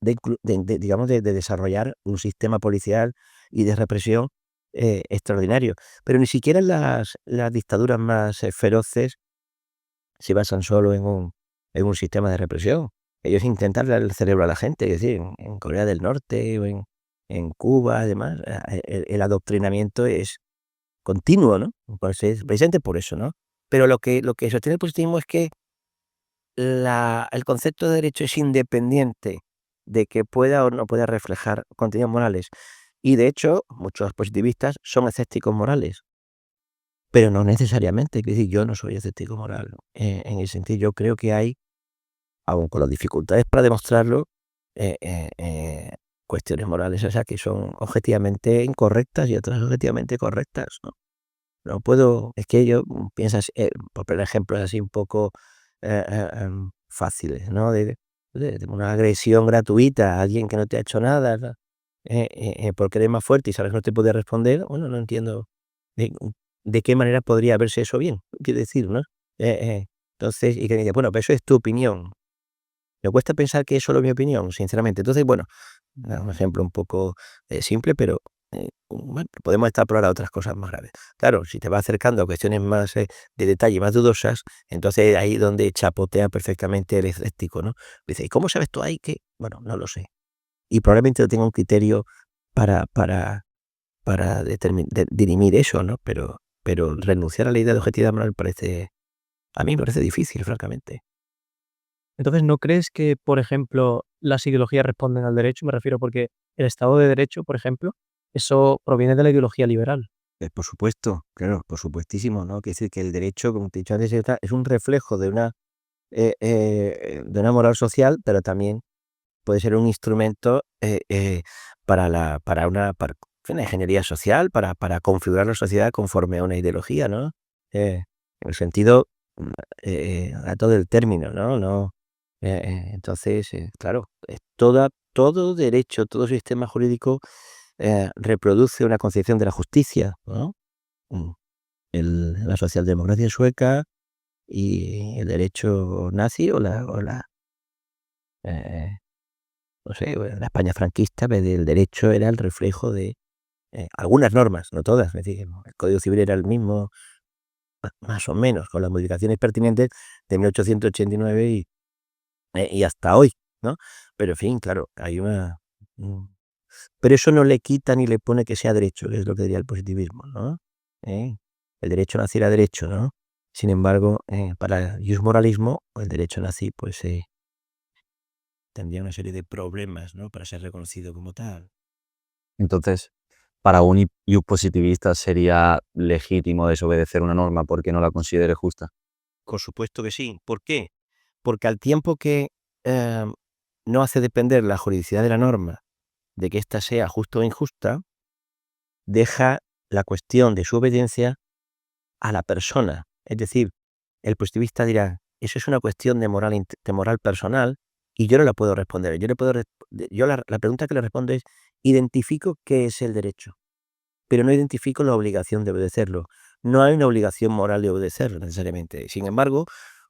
digamos, de desarrollar un sistema policial y de represión extraordinario. Pero ni siquiera las dictaduras más feroces se basan solo en un sistema de represión. Ellos intentan darle el cerebro a la gente, es decir, en Corea del Norte o en Cuba, además, el adoctrinamiento es continuo, ¿no? Pues es precisamente por eso, ¿no? Pero lo que sostiene el positivismo es que el concepto de derecho es independiente de que pueda o no pueda reflejar contenidos morales. Y de hecho, muchos positivistas son escépticos morales, pero no necesariamente. Es decir, yo no soy escéptico moral. En el sentido, yo creo que hay, aun con las dificultades para demostrarlo, cuestiones morales, o sea, que son objetivamente incorrectas y otras objetivamente correctas, ¿no? No puedo, es que yo piensas, por poner ejemplos así un poco fáciles, ¿no? De una agresión gratuita a alguien que no te ha hecho nada, ¿no? Porque eres más fuerte y sabes que no te puede responder. Bueno, no entiendo de, de qué manera podría verse eso bien, quiero decir, ¿no? Entonces, y que me dice, bueno, pero eso es tu opinión. Me cuesta pensar que es solo mi opinión, sinceramente. Entonces, bueno, un ejemplo un poco simple, pero bueno, podemos extrapolar a otras cosas más graves. Claro, si te vas acercando a cuestiones más de detalle, más dudosas, entonces ahí es donde chapotea perfectamente el escéptico, ¿no? Dice, ¿y cómo sabes tú ahí que? Bueno, no lo sé. Y probablemente no tenga un criterio para dirimir eso, ¿no? Pero renunciar a la idea de objetividad moral a mí me parece difícil, francamente. Entonces, ¿no crees que, por ejemplo, las ideologías responden al derecho? Me refiero porque el Estado de Derecho, por ejemplo, eso proviene de la ideología liberal. Por supuesto, claro, por supuestísimo, ¿no? Quiere decir que el derecho, como te he dicho antes, es un reflejo de una moral social, pero también puede ser un instrumento para una ingeniería social, para configurar la sociedad conforme a una ideología, ¿no? En el sentido lato del término, ¿no? Entonces, claro, todo derecho, todo sistema jurídico reproduce una concepción de la justicia, ¿no? Mm, la socialdemocracia sueca y el derecho nazi eh, no sé, la España franquista, el derecho era el reflejo de algunas normas, no todas, es decir, el Código Civil era el mismo, más o menos, con las modificaciones pertinentes de 1889 y hasta hoy, ¿no? Pero en fin, claro, mm, pero eso no le quita ni le pone que sea derecho, que es lo que diría el positivismo, ¿no? ¿Eh? El derecho nazi era derecho, ¿no? Sin embargo, para el moralismo, el derecho nazi, pues tendría una serie de problemas, ¿no? Para ser reconocido como tal. Entonces, para un ius positivista sería legítimo desobedecer una norma porque no la considere justa. Por supuesto que sí. ¿Por qué? Porque al tiempo que no hace depender la juridicidad de la norma de que ésta sea justa o injusta, deja la cuestión de su obediencia a la persona. Es decir, el positivista dirá, eso es una cuestión de moral personal y yo no la puedo responder. La pregunta que le respondo es, identifico qué es el derecho, pero no identifico la obligación de obedecerlo. No hay una obligación moral de obedecerlo necesariamente. Sin embargo,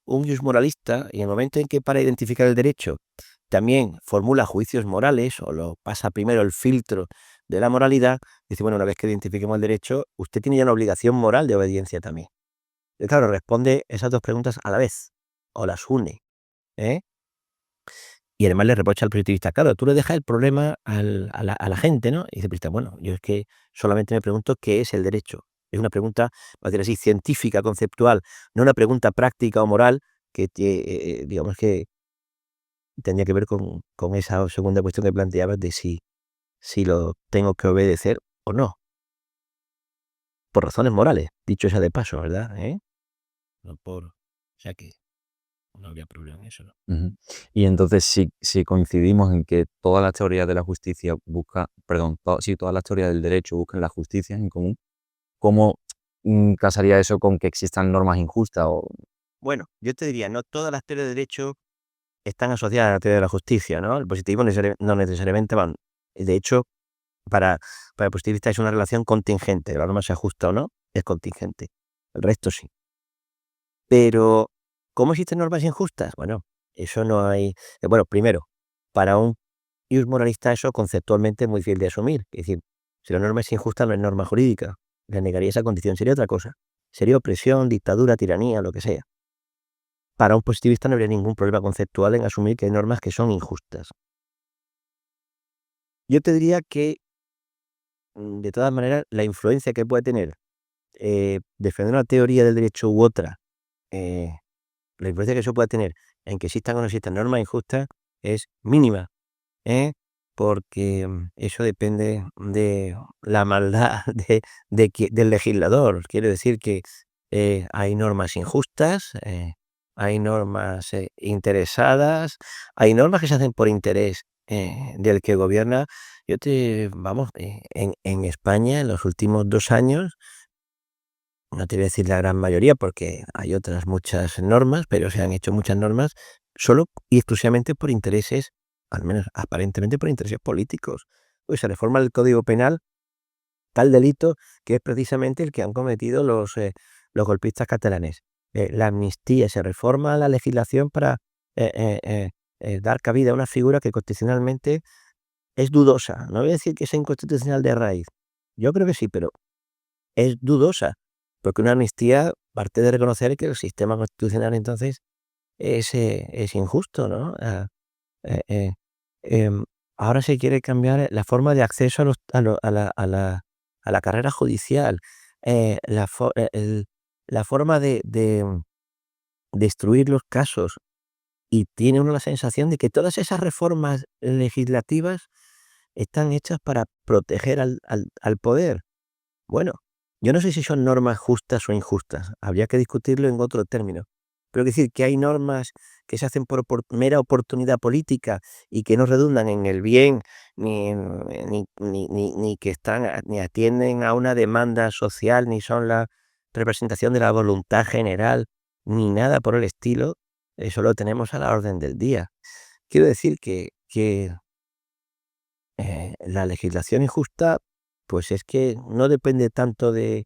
un moralista, en el momento en que para identificar el derecho también formula juicios morales o lo pasa primero el filtro de la moralidad, dice, bueno, una vez que identifiquemos el derecho, usted tiene ya una obligación moral de obediencia también. Y claro, responde esas dos preguntas a la vez, o las une, ¿eh? Y además le reprocha al positivista, claro, tú le dejas el problema a la gente, ¿no? Y dice el positivista, bueno, yo es que solamente me pregunto qué es el derecho. Es una pregunta, vamos a decir así, científica, conceptual, no una pregunta práctica o moral que, digamos que tendría que ver con esa segunda cuestión que planteabas de si lo tengo que obedecer o no. Por razones morales, dicho sea de paso, ¿verdad? No o sea que no habría problema en eso, ¿no? Ujú. Y entonces, si coincidimos en que todas las teorías de la justicia si todas las teorías del derecho buscan la justicia en común, ¿cómo casaría eso con que existan normas injustas? Bueno, yo te diría, no todas las teorías de derecho están asociadas a la teoría de la justicia, ¿no? El positivismo no necesariamente van. De hecho, para el positivista es una relación contingente. La norma sea justa o no, es contingente. El resto sí. Pero, ¿cómo existen normas injustas? Bueno, eso no hay. Bueno, primero, para un ius moralista eso conceptualmente es muy difícil de asumir. Es decir, si la norma es injusta, no es norma jurídica. Le negaría esa condición. Sería otra cosa. Sería opresión, dictadura, tiranía, lo que sea. Para un positivista no habría ningún problema conceptual en asumir que hay normas que son injustas. Yo te diría que, de todas maneras, la influencia que puede tener defender una teoría del derecho u otra, la influencia que eso puede tener en que existan o no existan normas injustas es mínima, ¿eh? Porque eso depende de la maldad del legislador. Quiero decir que hay normas injustas, hay normas interesadas, hay normas que se hacen por interés del que gobierna. Vamos, en España en los últimos 2 años, no te voy a decir la gran mayoría porque hay otras muchas normas, pero se han hecho muchas normas solo y exclusivamente por intereses, al menos aparentemente por intereses políticos. Pues se reforma el Código Penal tal delito que es precisamente el que han cometido los golpistas catalanes. La amnistía, se reforma la legislación para dar cabida a una figura que constitucionalmente es dudosa. No voy a decir que sea inconstitucional de raíz. Yo creo que sí, pero es dudosa, porque una amnistía parte de reconocer que el sistema constitucional entonces es injusto, ¿no? Eh eh, Ahora se quiere cambiar la forma de acceso a la carrera judicial, la forma de instruir los casos, y tiene uno la sensación de que todas esas reformas legislativas están hechas para proteger al poder. Bueno, yo no sé si son normas justas o injustas, habría que discutirlo en otro término. Pero es decir, que hay normas que se hacen por mera oportunidad política y que no redundan en el bien, ni que ni atienden a una demanda social, ni son la representación de la voluntad general, ni nada por el estilo, eso lo tenemos a la orden del día. Quiero decir que la legislación injusta, pues es que no depende tanto de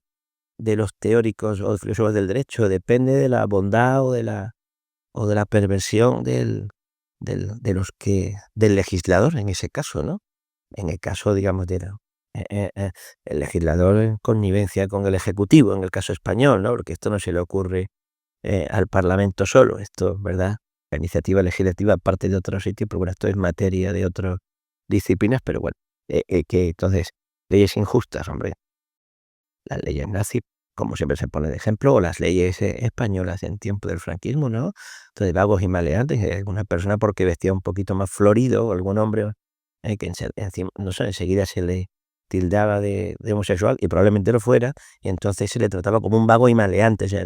los teóricos o filósofos del derecho, depende de la bondad o de la perversión del legislador en ese caso, ¿no? En el caso, digamos, el legislador en connivencia con el ejecutivo, en el caso español, ¿no? Porque esto no se le ocurre al Parlamento solo, esto, ¿verdad? La iniciativa legislativa parte de otro sitio, pero bueno, esto es materia de otras disciplinas, pero bueno, que entonces, leyes injustas, hombre, las leyes nazis, como siempre se pone de ejemplo, o las leyes españolas en tiempo del franquismo, ¿no? Entonces, vagos y maleantes, alguna persona porque vestía un poquito más florido, o algún hombre que no sé, enseguida se le tildaba de homosexual, y probablemente lo fuera, y entonces se le trataba como un vago y maleante. O sea,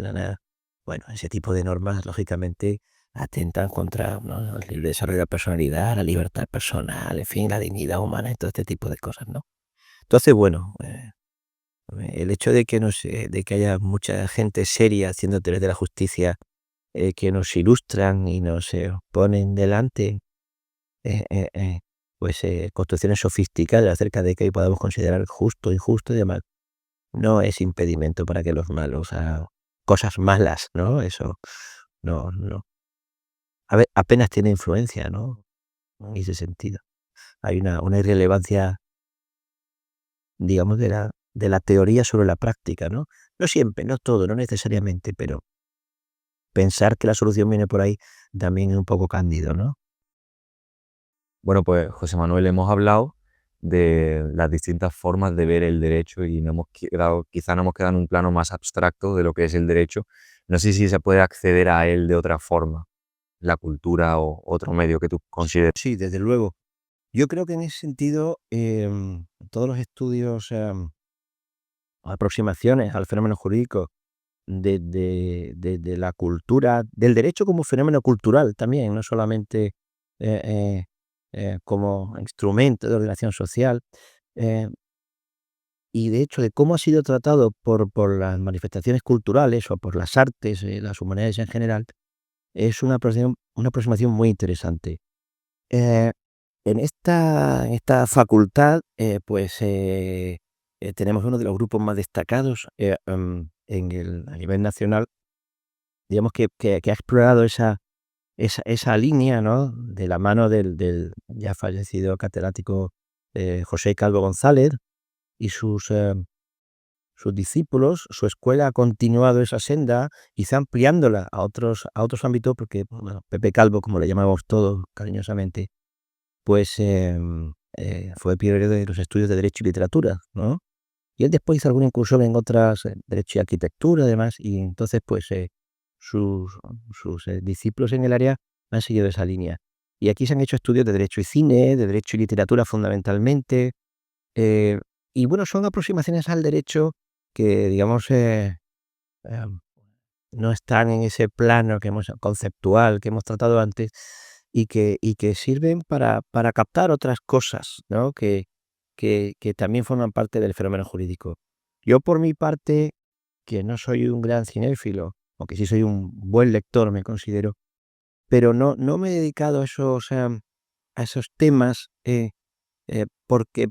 bueno, ese tipo de normas, lógicamente, atentan contra, ¿no?, el desarrollo de la personalidad, la libertad personal, en fin, la dignidad humana y todo este tipo de cosas, ¿no? Entonces, bueno, el hecho de que, de que haya mucha gente seria haciendo teorías de la justicia, que nos ilustran y nos ponen delante, eh, eh, eh, pues construcciones sofisticadas acerca de que podamos considerar justo, injusto y demás, no es impedimento para que los malos hagan cosas malas, ¿no? Eso no. A ver, apenas tiene influencia, ¿no? En ese sentido. Hay una irrelevancia, digamos, de la teoría sobre la práctica, ¿no? No siempre, no todo, no necesariamente, pero pensar que la solución viene por ahí también es un poco cándido, ¿no? Bueno, pues José Manuel, hemos hablado de las distintas formas de ver el derecho y quizá nos hemos quedado en un plano más abstracto de lo que es el derecho. No sé si se puede acceder a él de otra forma, la cultura o otro medio que tú consideres. Sí, desde luego. Yo creo que en ese sentido, todos los estudios, aproximaciones al fenómeno jurídico de la cultura, del derecho como fenómeno cultural también, no solamente como instrumento de ordenación social, eh, y de hecho de cómo ha sido tratado por las manifestaciones culturales o por las artes, las humanidades en general, es una aproximación muy interesante. Eh, en esta facultad, pues tenemos uno de los grupos más destacados a nivel nacional, digamos que ha explorado esa línea, ¿no?, de la mano del ya fallecido catedrático José Calvo González y sus discípulos. Su escuela ha continuado esa senda y está ampliándola a otros ámbitos, porque, bueno, Pepe Calvo, como le llamamos todos cariñosamente, pues fue pionero de los estudios de Derecho y Literatura, ¿no? Y él después hizo alguna incursión en otras, Derecho y Arquitectura, además, y entonces, pues, sus discípulos en el área han seguido esa línea. Y aquí se han hecho estudios de Derecho y Cine, de Derecho y Literatura fundamentalmente, eh, y bueno, son aproximaciones al derecho que, digamos, em, no están en ese plano conceptual que hemos tratado antes, y que sirven para captar otras cosas, ¿no?, que también forman parte del fenómeno jurídico. Yo, por mi parte, que no soy un gran cinéfilo, aunque sí soy un buen lector, me considero, pero no me he dedicado a esos temas, porque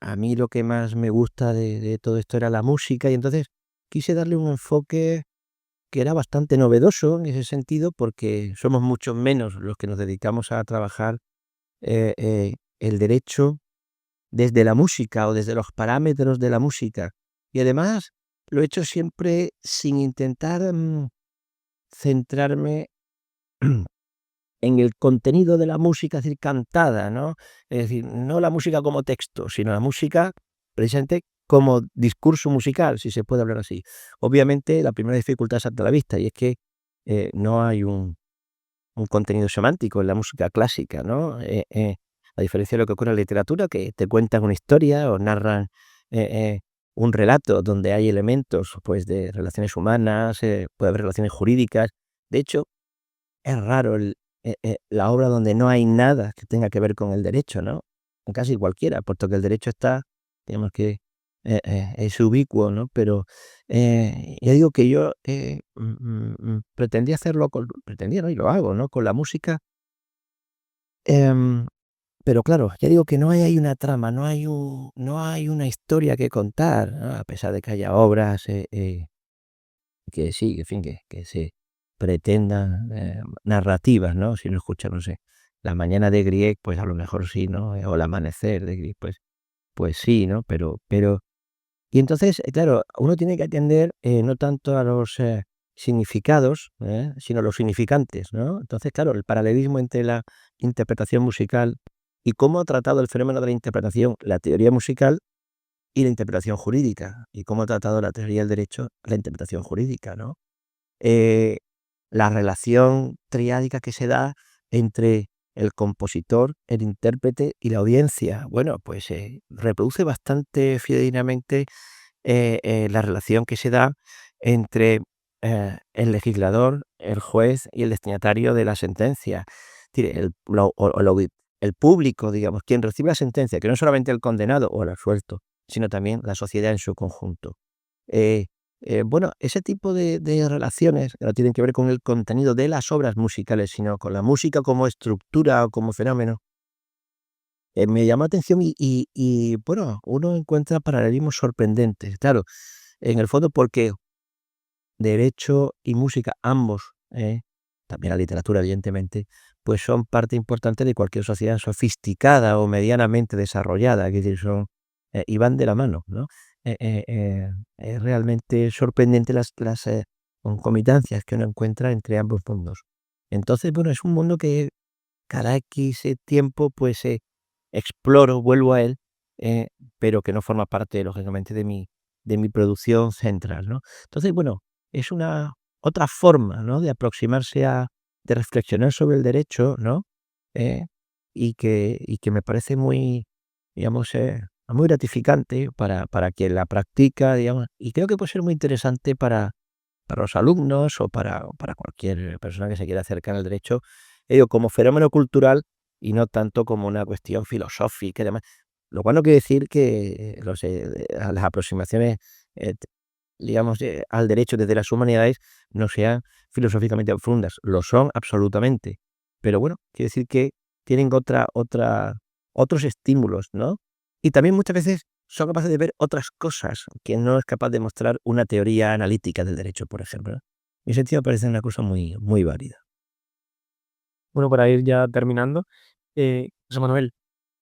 a mí lo que más me gusta de todo esto era la música, y entonces quise darle un enfoque que era bastante novedoso en ese sentido, porque somos muchos menos los que nos dedicamos a trabajar el derecho desde la música o desde los parámetros de la música. Y además lo he hecho siempre sin intentar centrarme en el contenido de la música, es decir, cantada, ¿no? Es decir, no la música como texto, sino la música precisamente como discurso musical, si se puede hablar así. Obviamente, la primera dificultad salta a la vista, y es que no hay un contenido semántico en la música clásica, ¿no? A diferencia de lo que ocurre en la literatura, que te cuentan una historia o narran eh, eh, un relato donde hay elementos, pues, de relaciones humanas, puede haber relaciones jurídicas. De hecho, es raro la obra donde no hay nada que tenga que ver con el derecho, ¿no? En casi cualquiera, puesto que el derecho está, digamos que es ubicuo, ¿no? Pero ya digo que yo pretendía hacerlo pretendía, ¿no?, y lo hago, ¿no?, con la música, em, pero claro, ya digo que no hay ahí una trama, no hay una historia que contar, ¿no? A pesar de que haya obras que sí, en fin, que se pretendan narrativas, ¿no? Si uno escucha, no sé, La mañana de Grieg, pues a lo mejor sí, ¿no? O El amanecer de Grieg, pues sí, ¿no? Pero y entonces, claro, uno tiene que atender no tanto a los significados, sino a los significantes, ¿no? Entonces, claro, el paralelismo entre la interpretación musical y cómo ha tratado el fenómeno de la interpretación la teoría musical y la interpretación jurídica, y cómo ha tratado la teoría del derecho la interpretación jurídica, ¿no? Eh, la relación triádica que se da entre el compositor, el intérprete y la audiencia. Bueno, pues reproduce bastante fidedignamente la relación que se da entre el legislador, el juez y el destinatario de la sentencia. Es decir, el público, digamos, quien recibe la sentencia, que no solamente el condenado o el absuelto, sino también la sociedad en su conjunto. Eh, bueno, ese tipo de relaciones que no tienen que ver con el contenido de las obras musicales, sino con la música como estructura o como fenómeno, me llama la atención y, bueno, uno encuentra paralelismos sorprendentes. Claro, en el fondo porque derecho y música, ambos, también la literatura, evidentemente, pues son parte importante de cualquier sociedad sofisticada o medianamente desarrollada, es decir, y van de la mano, ¿no? Es realmente sorprendente las concomitancias que uno encuentra entre ambos mundos. Entonces, bueno, es un mundo que cada X tiempo, pues, exploro, vuelvo a él, eh, pero que no forma parte, lógicamente, de mi producción central, ¿no? Entonces, bueno, es una otra forma, ¿no?, de aproximarse de reflexionar sobre el derecho, ¿no?, eh, y que me parece muy, digamos, muy gratificante para quien la practica, digamos, y creo que puede ser muy interesante para los alumnos o para cualquier persona que se quiera acercar al derecho, digo, como fenómeno cultural y no tanto como una cuestión filosófica y demás. Lo cual no quiere decir que las aproximaciones, digamos, al derecho desde las humanidades no sean filosóficamente profundas. Lo son absolutamente. Pero bueno, quiere decir que tienen otros estímulos, ¿no? Y también muchas veces son capaces de ver otras cosas que no es capaz de mostrar una teoría analítica del derecho, por ejemplo, ¿no? En ese sentido me parece una cosa muy, muy válida. Bueno, para ir ya terminando, José Manuel,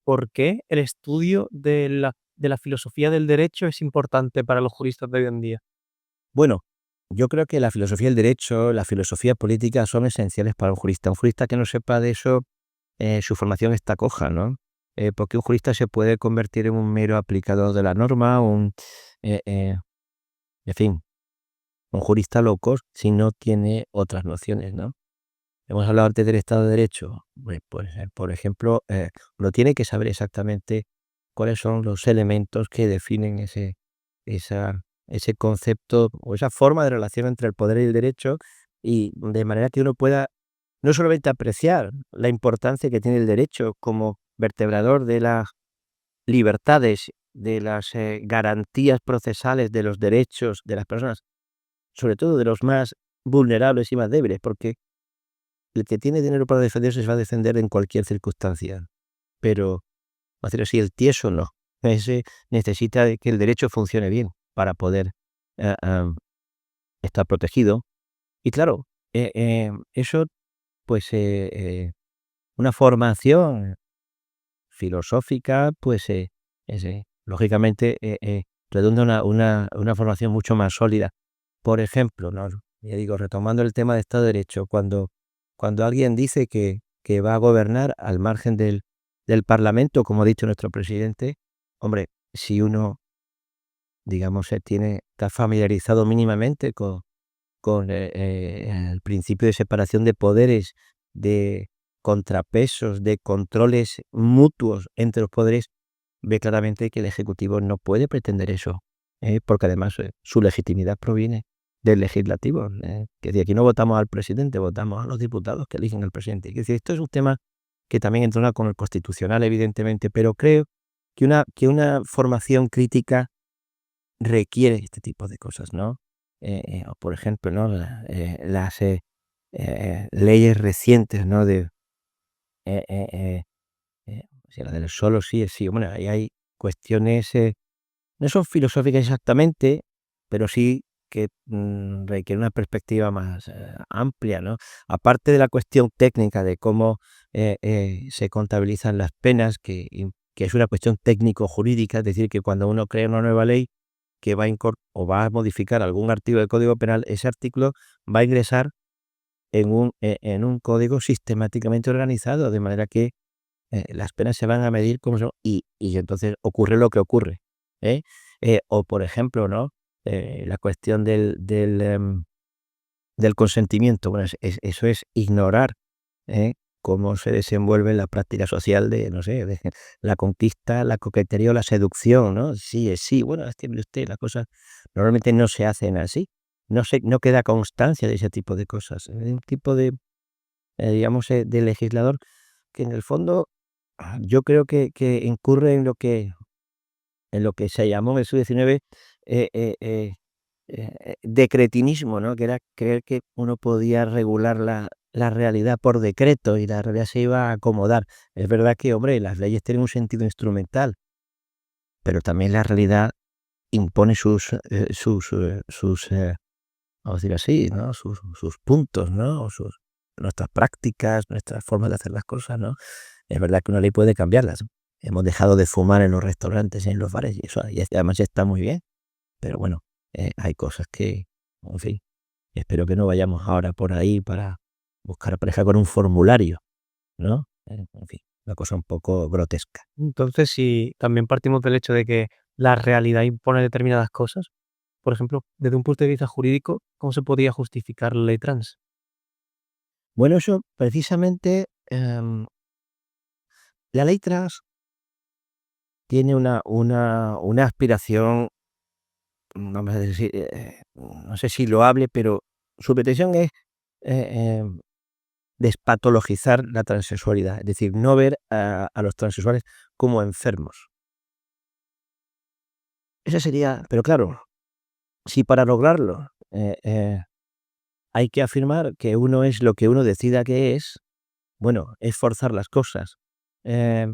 ¿por qué el estudio de la filosofía del derecho es importante para los juristas de hoy en día? Bueno, yo creo que la filosofía del derecho, la filosofía política son esenciales para un jurista. Un jurista que no sepa de eso, su formación está coja, ¿no? Porque un jurista se puede convertir en un mero aplicador de la norma, en fin, un jurista loco si no tiene otras nociones, ¿no? Hemos hablado antes del Estado de Derecho. Pues, por ejemplo, uno tiene que saber exactamente cuáles son los elementos que definen ese concepto o esa forma de relación entre el poder y el derecho, y de manera que uno pueda no solamente apreciar la importancia que tiene el derecho como vertebrador de las libertades, de las garantías procesales de los derechos de las personas, sobre todo de los más vulnerables y más débiles, porque el que tiene dinero para defenderse se va a defender en cualquier circunstancia, pero, va a decir así, el tieso no. Ese necesita de que el derecho funcione bien para poder estar protegido. Y claro, eso, pues, una formación filosófica, pues, lógicamente, redunda una formación mucho más sólida. Por ejemplo, ¿no? Ya digo, retomando el tema de Estado de Derecho, cuando alguien dice que va a gobernar al margen del Parlamento, como ha dicho nuestro presidente, hombre, si uno, digamos, está familiarizado mínimamente con el principio de separación de poderes, de contrapesos, de controles mutuos entre los poderes, ve claramente que el Ejecutivo no puede pretender eso, porque además su legitimidad proviene del Legislativo. Que de aquí no votamos al presidente, votamos a los diputados que eligen al presidente. Es decir, esto es un tema que también entronca con el constitucional, evidentemente, pero creo que una formación crítica requiere este tipo de cosas, ¿no? O por ejemplo, ¿no? Las leyes recientes, ¿no? O sea, la del solo sí es sí. Bueno, ahí hay cuestiones, no son filosóficas exactamente, pero sí que requieren una perspectiva más amplia, ¿no? Aparte de la cuestión técnica de cómo se contabilizan las penas, que es una cuestión técnico-jurídica, es decir, que cuando uno crea una nueva ley que va a modificar algún artículo del Código Penal, ese artículo va a ingresar en un código sistemáticamente organizado, de manera que las penas se van a medir como son, y entonces ocurre lo que ocurre, ¿eh? O por ejemplo, ¿no? La cuestión del consentimiento. Bueno, eso es ignorar, ¿eh? cómo se desenvuelve en la práctica social de, no sé, de la conquista, la coquetería o la seducción, ¿no? Sí es sí. Bueno, es que mire usted, las cosas normalmente no se hacen así. No queda constancia de ese tipo de cosas. Es un tipo digamos, de legislador que en el fondo yo creo que incurre en lo que se llamó en el siglo XIX eh, eh, eh, de cretinismo, ¿no? Que era creer que uno podía regular la realidad por decreto y la realidad se iba a acomodar. Es verdad que, hombre, las leyes tienen un sentido instrumental, pero también la realidad impone vamos a decir así, ¿no? Sus puntos, ¿no? Nuestras prácticas, nuestras formas de hacer las cosas, ¿no? Es verdad que una ley puede cambiarlas. Hemos dejado de fumar en los restaurantes, en los bares, y eso y además está muy bien. Pero bueno, hay cosas que, en fin, espero que no vayamos ahora por ahí para buscar pareja con un formulario, ¿no? En fin, una cosa un poco grotesca. Entonces, si también partimos del hecho de que la realidad impone determinadas cosas, por ejemplo, desde un punto de vista jurídico, ¿cómo se podría justificar la ley trans? Bueno, eso precisamente, la ley trans tiene una aspiración, vamos a decir, no sé si loable, pero su pretensión es despatologizar la transexualidad, es decir, no ver a los transexuales como enfermos. Esa sería, pero claro, si para lograrlo hay que afirmar que uno es lo que uno decida que es, bueno, es forzar las cosas. Eh,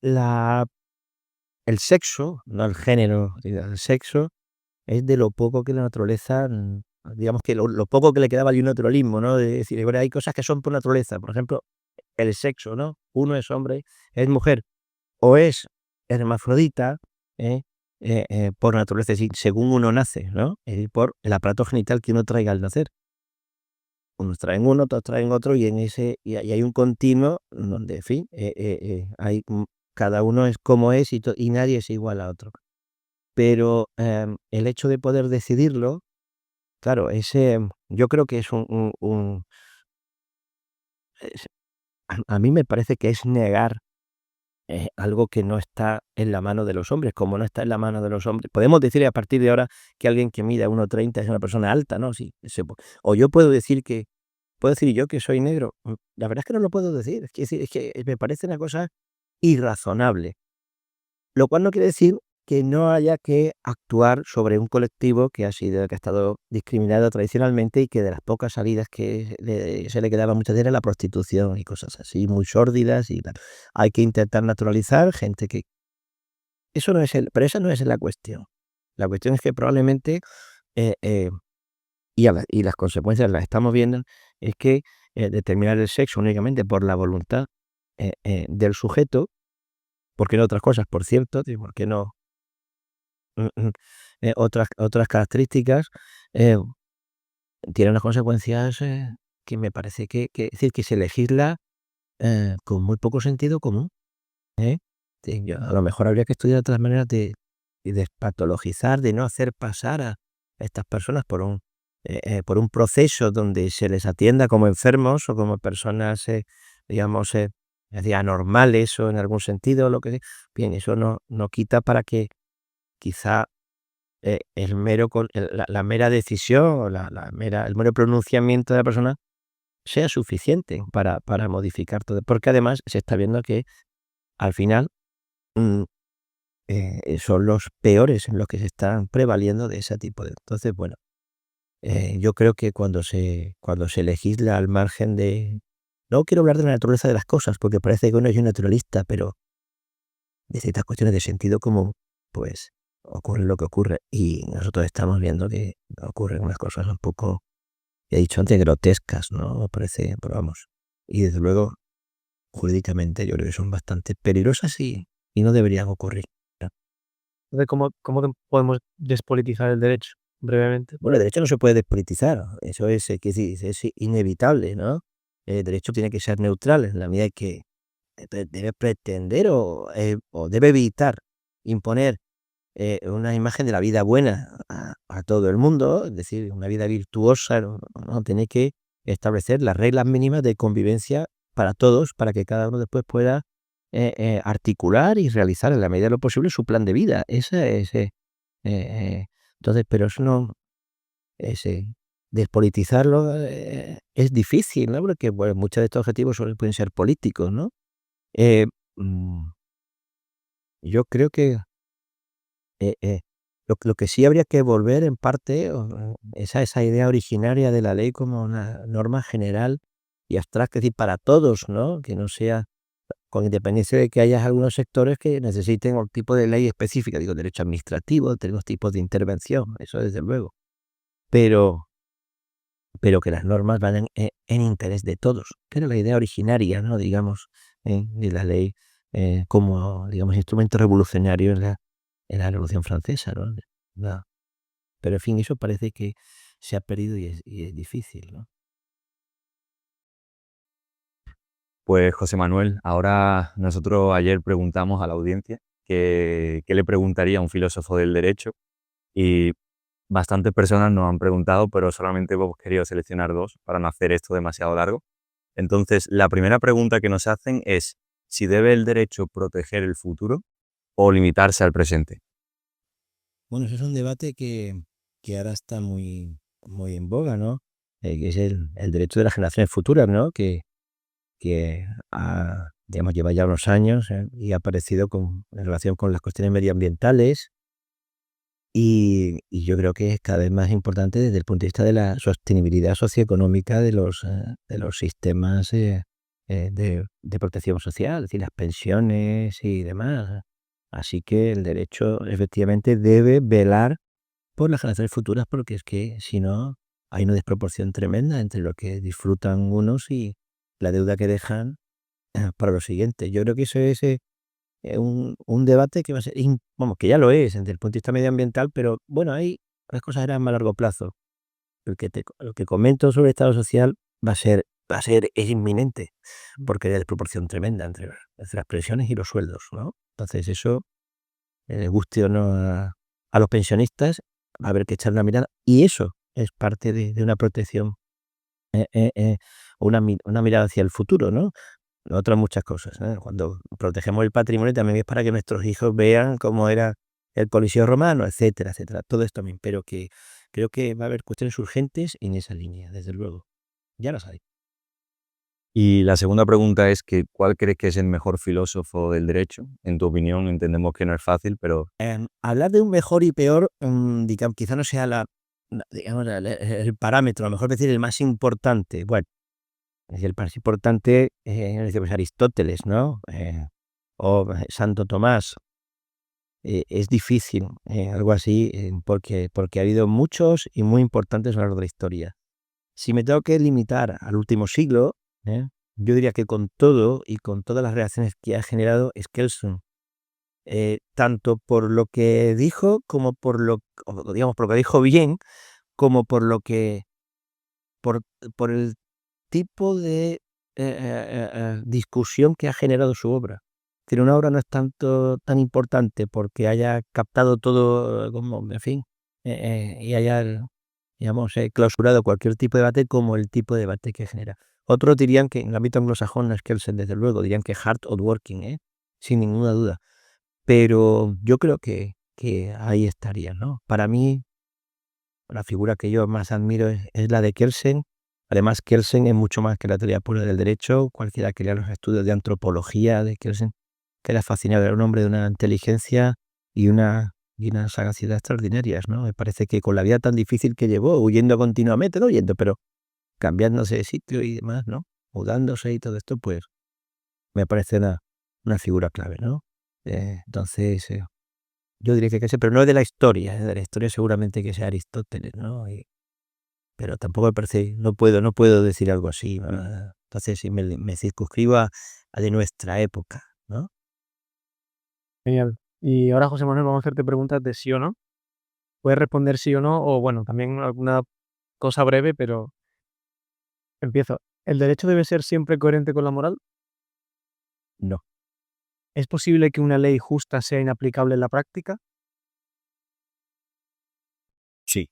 la, el sexo, no el género, el sexo es de lo poco que la naturaleza, digamos que lo poco que le quedaba al naturalismo, ¿no? De decir, bueno, hay cosas que son por naturaleza, por ejemplo, el sexo, ¿no? Uno es hombre, es mujer, o es hermafrodita, ¿eh? Por naturaleza, es decir, según uno nace, ¿no? Es decir, por el aparato genital que uno traiga al nacer. Unos traen uno, otros traen otro, y y hay un continuo donde, en fin, cada uno es como es y nadie es igual a otro. Pero el hecho de poder decidirlo, claro, yo creo que es es- a mí me parece que es negar algo que no está en la mano de los hombres. Como no está en la mano de los hombres, podemos decir a partir de ahora que alguien que mida 1,30 es una persona alta, ¿no? Sí, o yo puedo decir yo que soy negro. La verdad es que no lo puedo decir. Es que me parece una cosa irrazonable. Lo cual no quiere decir que no haya que actuar sobre un colectivo que ha estado discriminado tradicionalmente y que de las pocas salidas que se le quedaban muchas veces era la prostitución y cosas así, muy sórdidas y tal. Hay que intentar naturalizar gente que eso no es pero esa no es la cuestión. La cuestión es que probablemente, eh eh, y las consecuencias las estamos viendo, es que, determinar el sexo únicamente por la voluntad, del sujeto, porque no otras cosas, por cierto, y por qué no otras características, eh, tiene unas consecuencias, que me parece es decir, que se legisla, con muy poco sentido común, ¿eh? Sí, a lo mejor habría que estudiar otras maneras de despatologizar, de no hacer pasar a estas personas por un proceso donde se les atienda como enfermos o como personas, digamos, es decir, anormales o en algún sentido, lo que sea. Bien, eso no quita para que quizá la mera decisión o el mero pronunciamiento de la persona sea suficiente para modificar todo. Porque además se está viendo que al final mm, son los peores en los que se están prevaliendo de ese tipo de. Entonces, bueno, yo creo que cuando se legisla al margen de. No quiero hablar de la naturaleza de las cosas, porque parece que uno es un naturalista, pero de ciertas cuestiones de sentido común, pues ocurre lo que ocurre. Y nosotros estamos viendo que ocurren unas cosas un poco, ya he dicho antes, grotescas, ¿no? Me parece, pero vamos. Y desde luego, jurídicamente, yo creo que son bastante peligrosas y no deberían ocurrir. Entonces, ¿cómo podemos despolitizar el derecho? Brevemente. Bueno, el derecho no se puede despolitizar, eso es, quiero decir, es inevitable, ¿no? El derecho tiene que ser neutral en la medida que debe pretender o debe evitar imponer una imagen de la vida buena a todo el mundo, es decir, una vida virtuosa, ¿no? Tiene que establecer las reglas mínimas de convivencia para todos, para que cada uno después pueda articular y realizar en la medida de lo posible su plan de vida. Entonces, pero eso no, despolitizarlo es difícil, ¿no? Porque bueno, muchos de estos objetivos pueden ser políticos, ¿no? Eh, mm, yo creo que lo que sí habría que volver en parte es a esa idea originaria de la ley como una norma general y abstracta, es decir, para todos, ¿no? Que no sea con independencia de que haya algunos sectores que necesiten un tipo de ley específica, digo, derecho administrativo, tenemos tipos de intervención, eso desde luego, pero, pero que las normas van en interés de todos, que era la idea originaria, ¿no? Digamos, de la ley como, digamos, instrumento revolucionario en la Revolución Francesa, ¿no? No, pero en fin, eso parece que se ha perdido y es difícil, ¿no? Pues José Manuel, ahora nosotros ayer preguntamos a la audiencia qué le preguntaría a un filósofo del derecho y bastantes personas nos han preguntado, pero solamente hemos querido seleccionar dos para no hacer esto demasiado largo. Entonces, la primera pregunta que nos hacen es si debe el derecho proteger el futuro o limitarse al presente. Bueno, ese es un debate que ahora está muy en boga, ¿no? Que es el derecho de las generaciones futuras, ¿no? Que digamos, lleva ya unos años y ha aparecido en relación con las cuestiones medioambientales y yo creo que es cada vez más importante desde el punto de vista de la sostenibilidad socioeconómica de los sistemas de protección social, es decir, las pensiones y demás. Así que el derecho efectivamente debe velar por las generaciones futuras porque es que si no hay una desproporción tremenda entre lo que disfrutan unos y la deuda que dejan para los siguientes. Yo creo que eso es un debate que va a ser, vamos, que ya lo es desde el punto de vista medioambiental, pero bueno, ahí las cosas eran más a largo plazo. Lo que comento sobre el Estado social es inminente, porque hay una desproporción tremenda entre las pensiones y los sueldos, ¿no? Entonces eso, guste o no a los pensionistas, va a haber que echar una mirada, y eso es parte de una protección, una mirada hacia el futuro, ¿no? Otras muchas cosas, ¿eh? Cuando protegemos el patrimonio también es para que nuestros hijos vean cómo era el Coliseo romano, etcétera, etcétera. Todo esto también, pero que creo que va a haber cuestiones urgentes en esa línea, desde luego. Ya las hay. Y la segunda pregunta es que ¿cuál crees que es el mejor filósofo del derecho? En tu opinión, entendemos que no es fácil, pero Hablar de un mejor y peor, digamos, quizá no sea digamos, el parámetro, a lo mejor decir el más importante. Bueno, el más importante es Aristóteles, ¿no? O Santo Tomás. Es difícil, algo así, porque ha habido muchos y muy importantes a lo largo de la historia. Si me tengo que limitar al último siglo, yo diría que con todo y con todas las reacciones que ha generado Skelsen, tanto por lo que dijo como o digamos, por lo que dijo bien, como por, por el tipo de discusión que ha generado su obra. Decir, una obra no es tan importante porque haya captado todo, como, en fin, y haya, digamos, clausurado cualquier tipo de debate como el tipo de debate que genera. Otros dirían que en el ámbito anglosajón, es que desde luego, dirían que hard or working, sin ninguna duda. Pero yo creo que ahí estaría, ¿no? Para mí, la figura que yo más admiro es la de Kelsen. Además, Kelsen es mucho más que la teoría pura del derecho. Cualquiera que lea los estudios de antropología de Kelsen queda fascinado. Era un hombre de una inteligencia y una sagacidad extraordinarias, ¿no? Me parece que con la vida tan difícil que llevó, huyendo continuamente, no huyendo, pero cambiándose de sitio y demás, ¿no? Mudándose y todo esto, pues me parece una figura clave, ¿no? Entonces, yo diría que Kelsen, pero no de la historia, de la historia seguramente que sea Aristóteles, ¿no? Pero tampoco me parece, no puedo decir algo así, entonces si me circunscribo a de nuestra época, ¿no? Genial. Y ahora, José Manuel, vamos a hacerte preguntas de sí o no. Puedes responder sí o no, o bueno, también alguna cosa breve, pero empiezo. ¿El derecho debe ser siempre coherente con la moral? No, ¿Es posible que una ley justa sea inaplicable en la práctica? sí,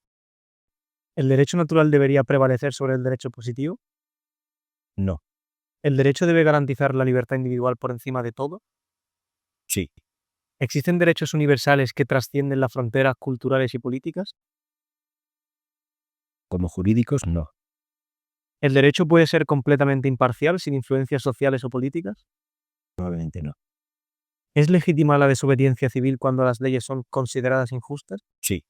¿El derecho natural debería prevalecer sobre el derecho positivo? no, ¿El derecho debe garantizar la libertad individual por encima de todo? Sí. ¿Existen derechos universales que trascienden las fronteras culturales y políticas? Como jurídicos, no. ¿El derecho puede ser completamente imparcial sin influencias sociales o políticas? Probablemente no. ¿Es legítima la desobediencia civil cuando las leyes son consideradas injustas? Sí.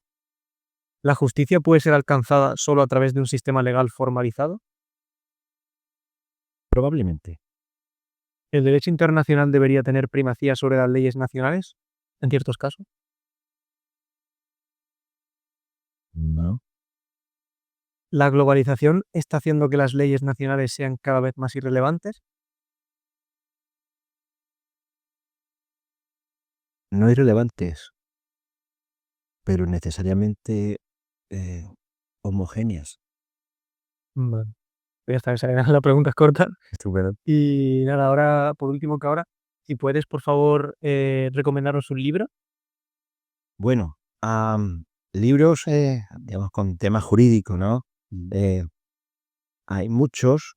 ¿La justicia puede ser alcanzada solo a través de un sistema legal formalizado? Probablemente. ¿El derecho internacional debería tener primacía sobre las leyes nacionales en ciertos casos? No. ¿La globalización está haciendo que las leyes nacionales sean cada vez más irrelevantes? No irrelevantes, pero necesariamente eh, homogéneas. Vale. Ya está, esa era la pregunta corta. Estupendo. Y nada, ahora, por último que ahora, si puedes, por favor, recomendarnos un libro. Bueno, libros, digamos, con tema jurídico, ¿no? Hay muchos,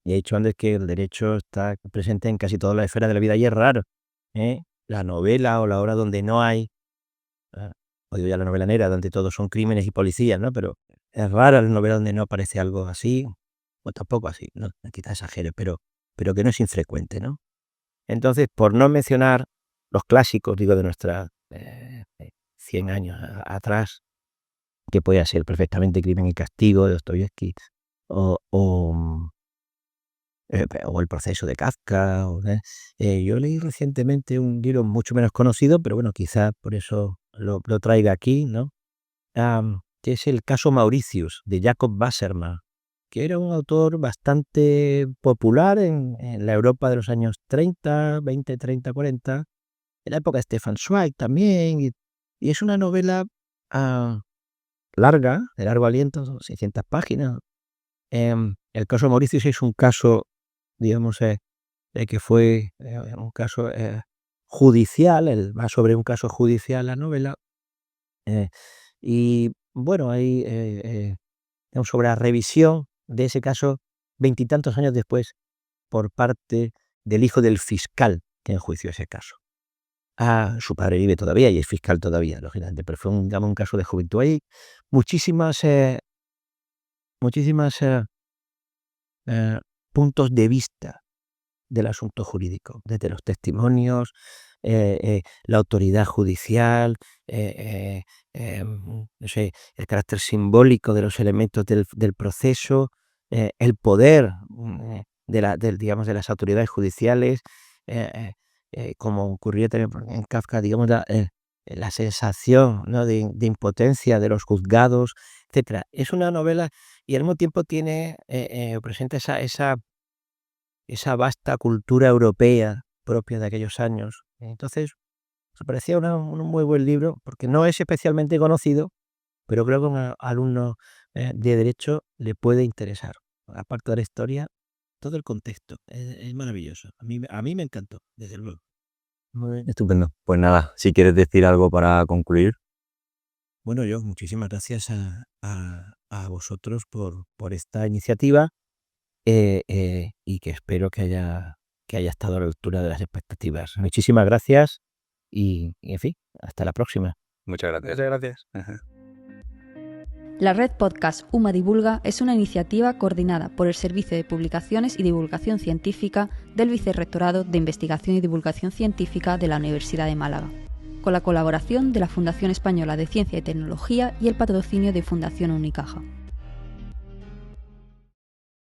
y he dicho antes que el derecho está presente en casi todas las esferas de la vida y es raro, ¿eh? La novela o la obra donde no hay, o digo ya la novela negra, donde todos son crímenes y policías, ¿no? Pero es rara la novela donde no aparece algo así, o tampoco así, no, quizás exagere, pero que no es infrecuente, ¿no? Entonces, por no mencionar los clásicos, digo, de nuestra 100 años atrás, que podía ser perfectamente Crimen y Castigo de Dostoyevsky, o El proceso de Kafka. Yo leí recientemente un libro mucho menos conocido, pero bueno, quizás por eso lo traiga aquí, ¿no? Que es El caso Mauritius, de Jacob Wasserman, que era un autor bastante popular en la Europa de los años 30, 20, 30, 40, en la época de Stefan Zweig también, y es una novela larga, de largo aliento, son 600 páginas. El caso Mauritius es un caso, digamos, que fue un caso judicial, va sobre un caso judicial la novela, y bueno, hay digamos, sobre la revisión de ese caso veintitantos años después por parte del hijo del fiscal que enjuició ese caso. Su padre vive todavía y es fiscal todavía, lógicamente, pero fue digamos, un caso de juventud. Hay muchísimas puntos de vista del asunto jurídico, desde los testimonios, la autoridad judicial, no sé, el carácter simbólico de los elementos del proceso, el poder digamos, de las autoridades judiciales, como ocurría también en Kafka, digamos, la sensación, ¿no? de impotencia de los juzgados, etcétera. Es una novela y al mismo tiempo tiene presenta esa vasta cultura europea propia de aquellos años. Entonces, me parecía un muy buen libro, porque no es especialmente conocido, pero creo que a un alumno de Derecho le puede interesar. Aparte de la historia, todo el contexto. Es maravilloso. A mí me encantó, desde luego. Muy bien. Estupendo. Pues nada, si quieres decir algo para concluir. Bueno, muchísimas gracias a vosotros por esta iniciativa. Y que espero que haya estado a la altura de las expectativas. Muchísimas gracias y en fin, hasta la próxima. Muchas gracias. Muchas gracias. La red podcast UMA Divulga es una iniciativa coordinada por el Servicio de Publicaciones y Divulgación Científica del Vicerrectorado de Investigación y Divulgación Científica de la Universidad de Málaga, con la colaboración de la Fundación Española de Ciencia y Tecnología y el patrocinio de Fundación Unicaja.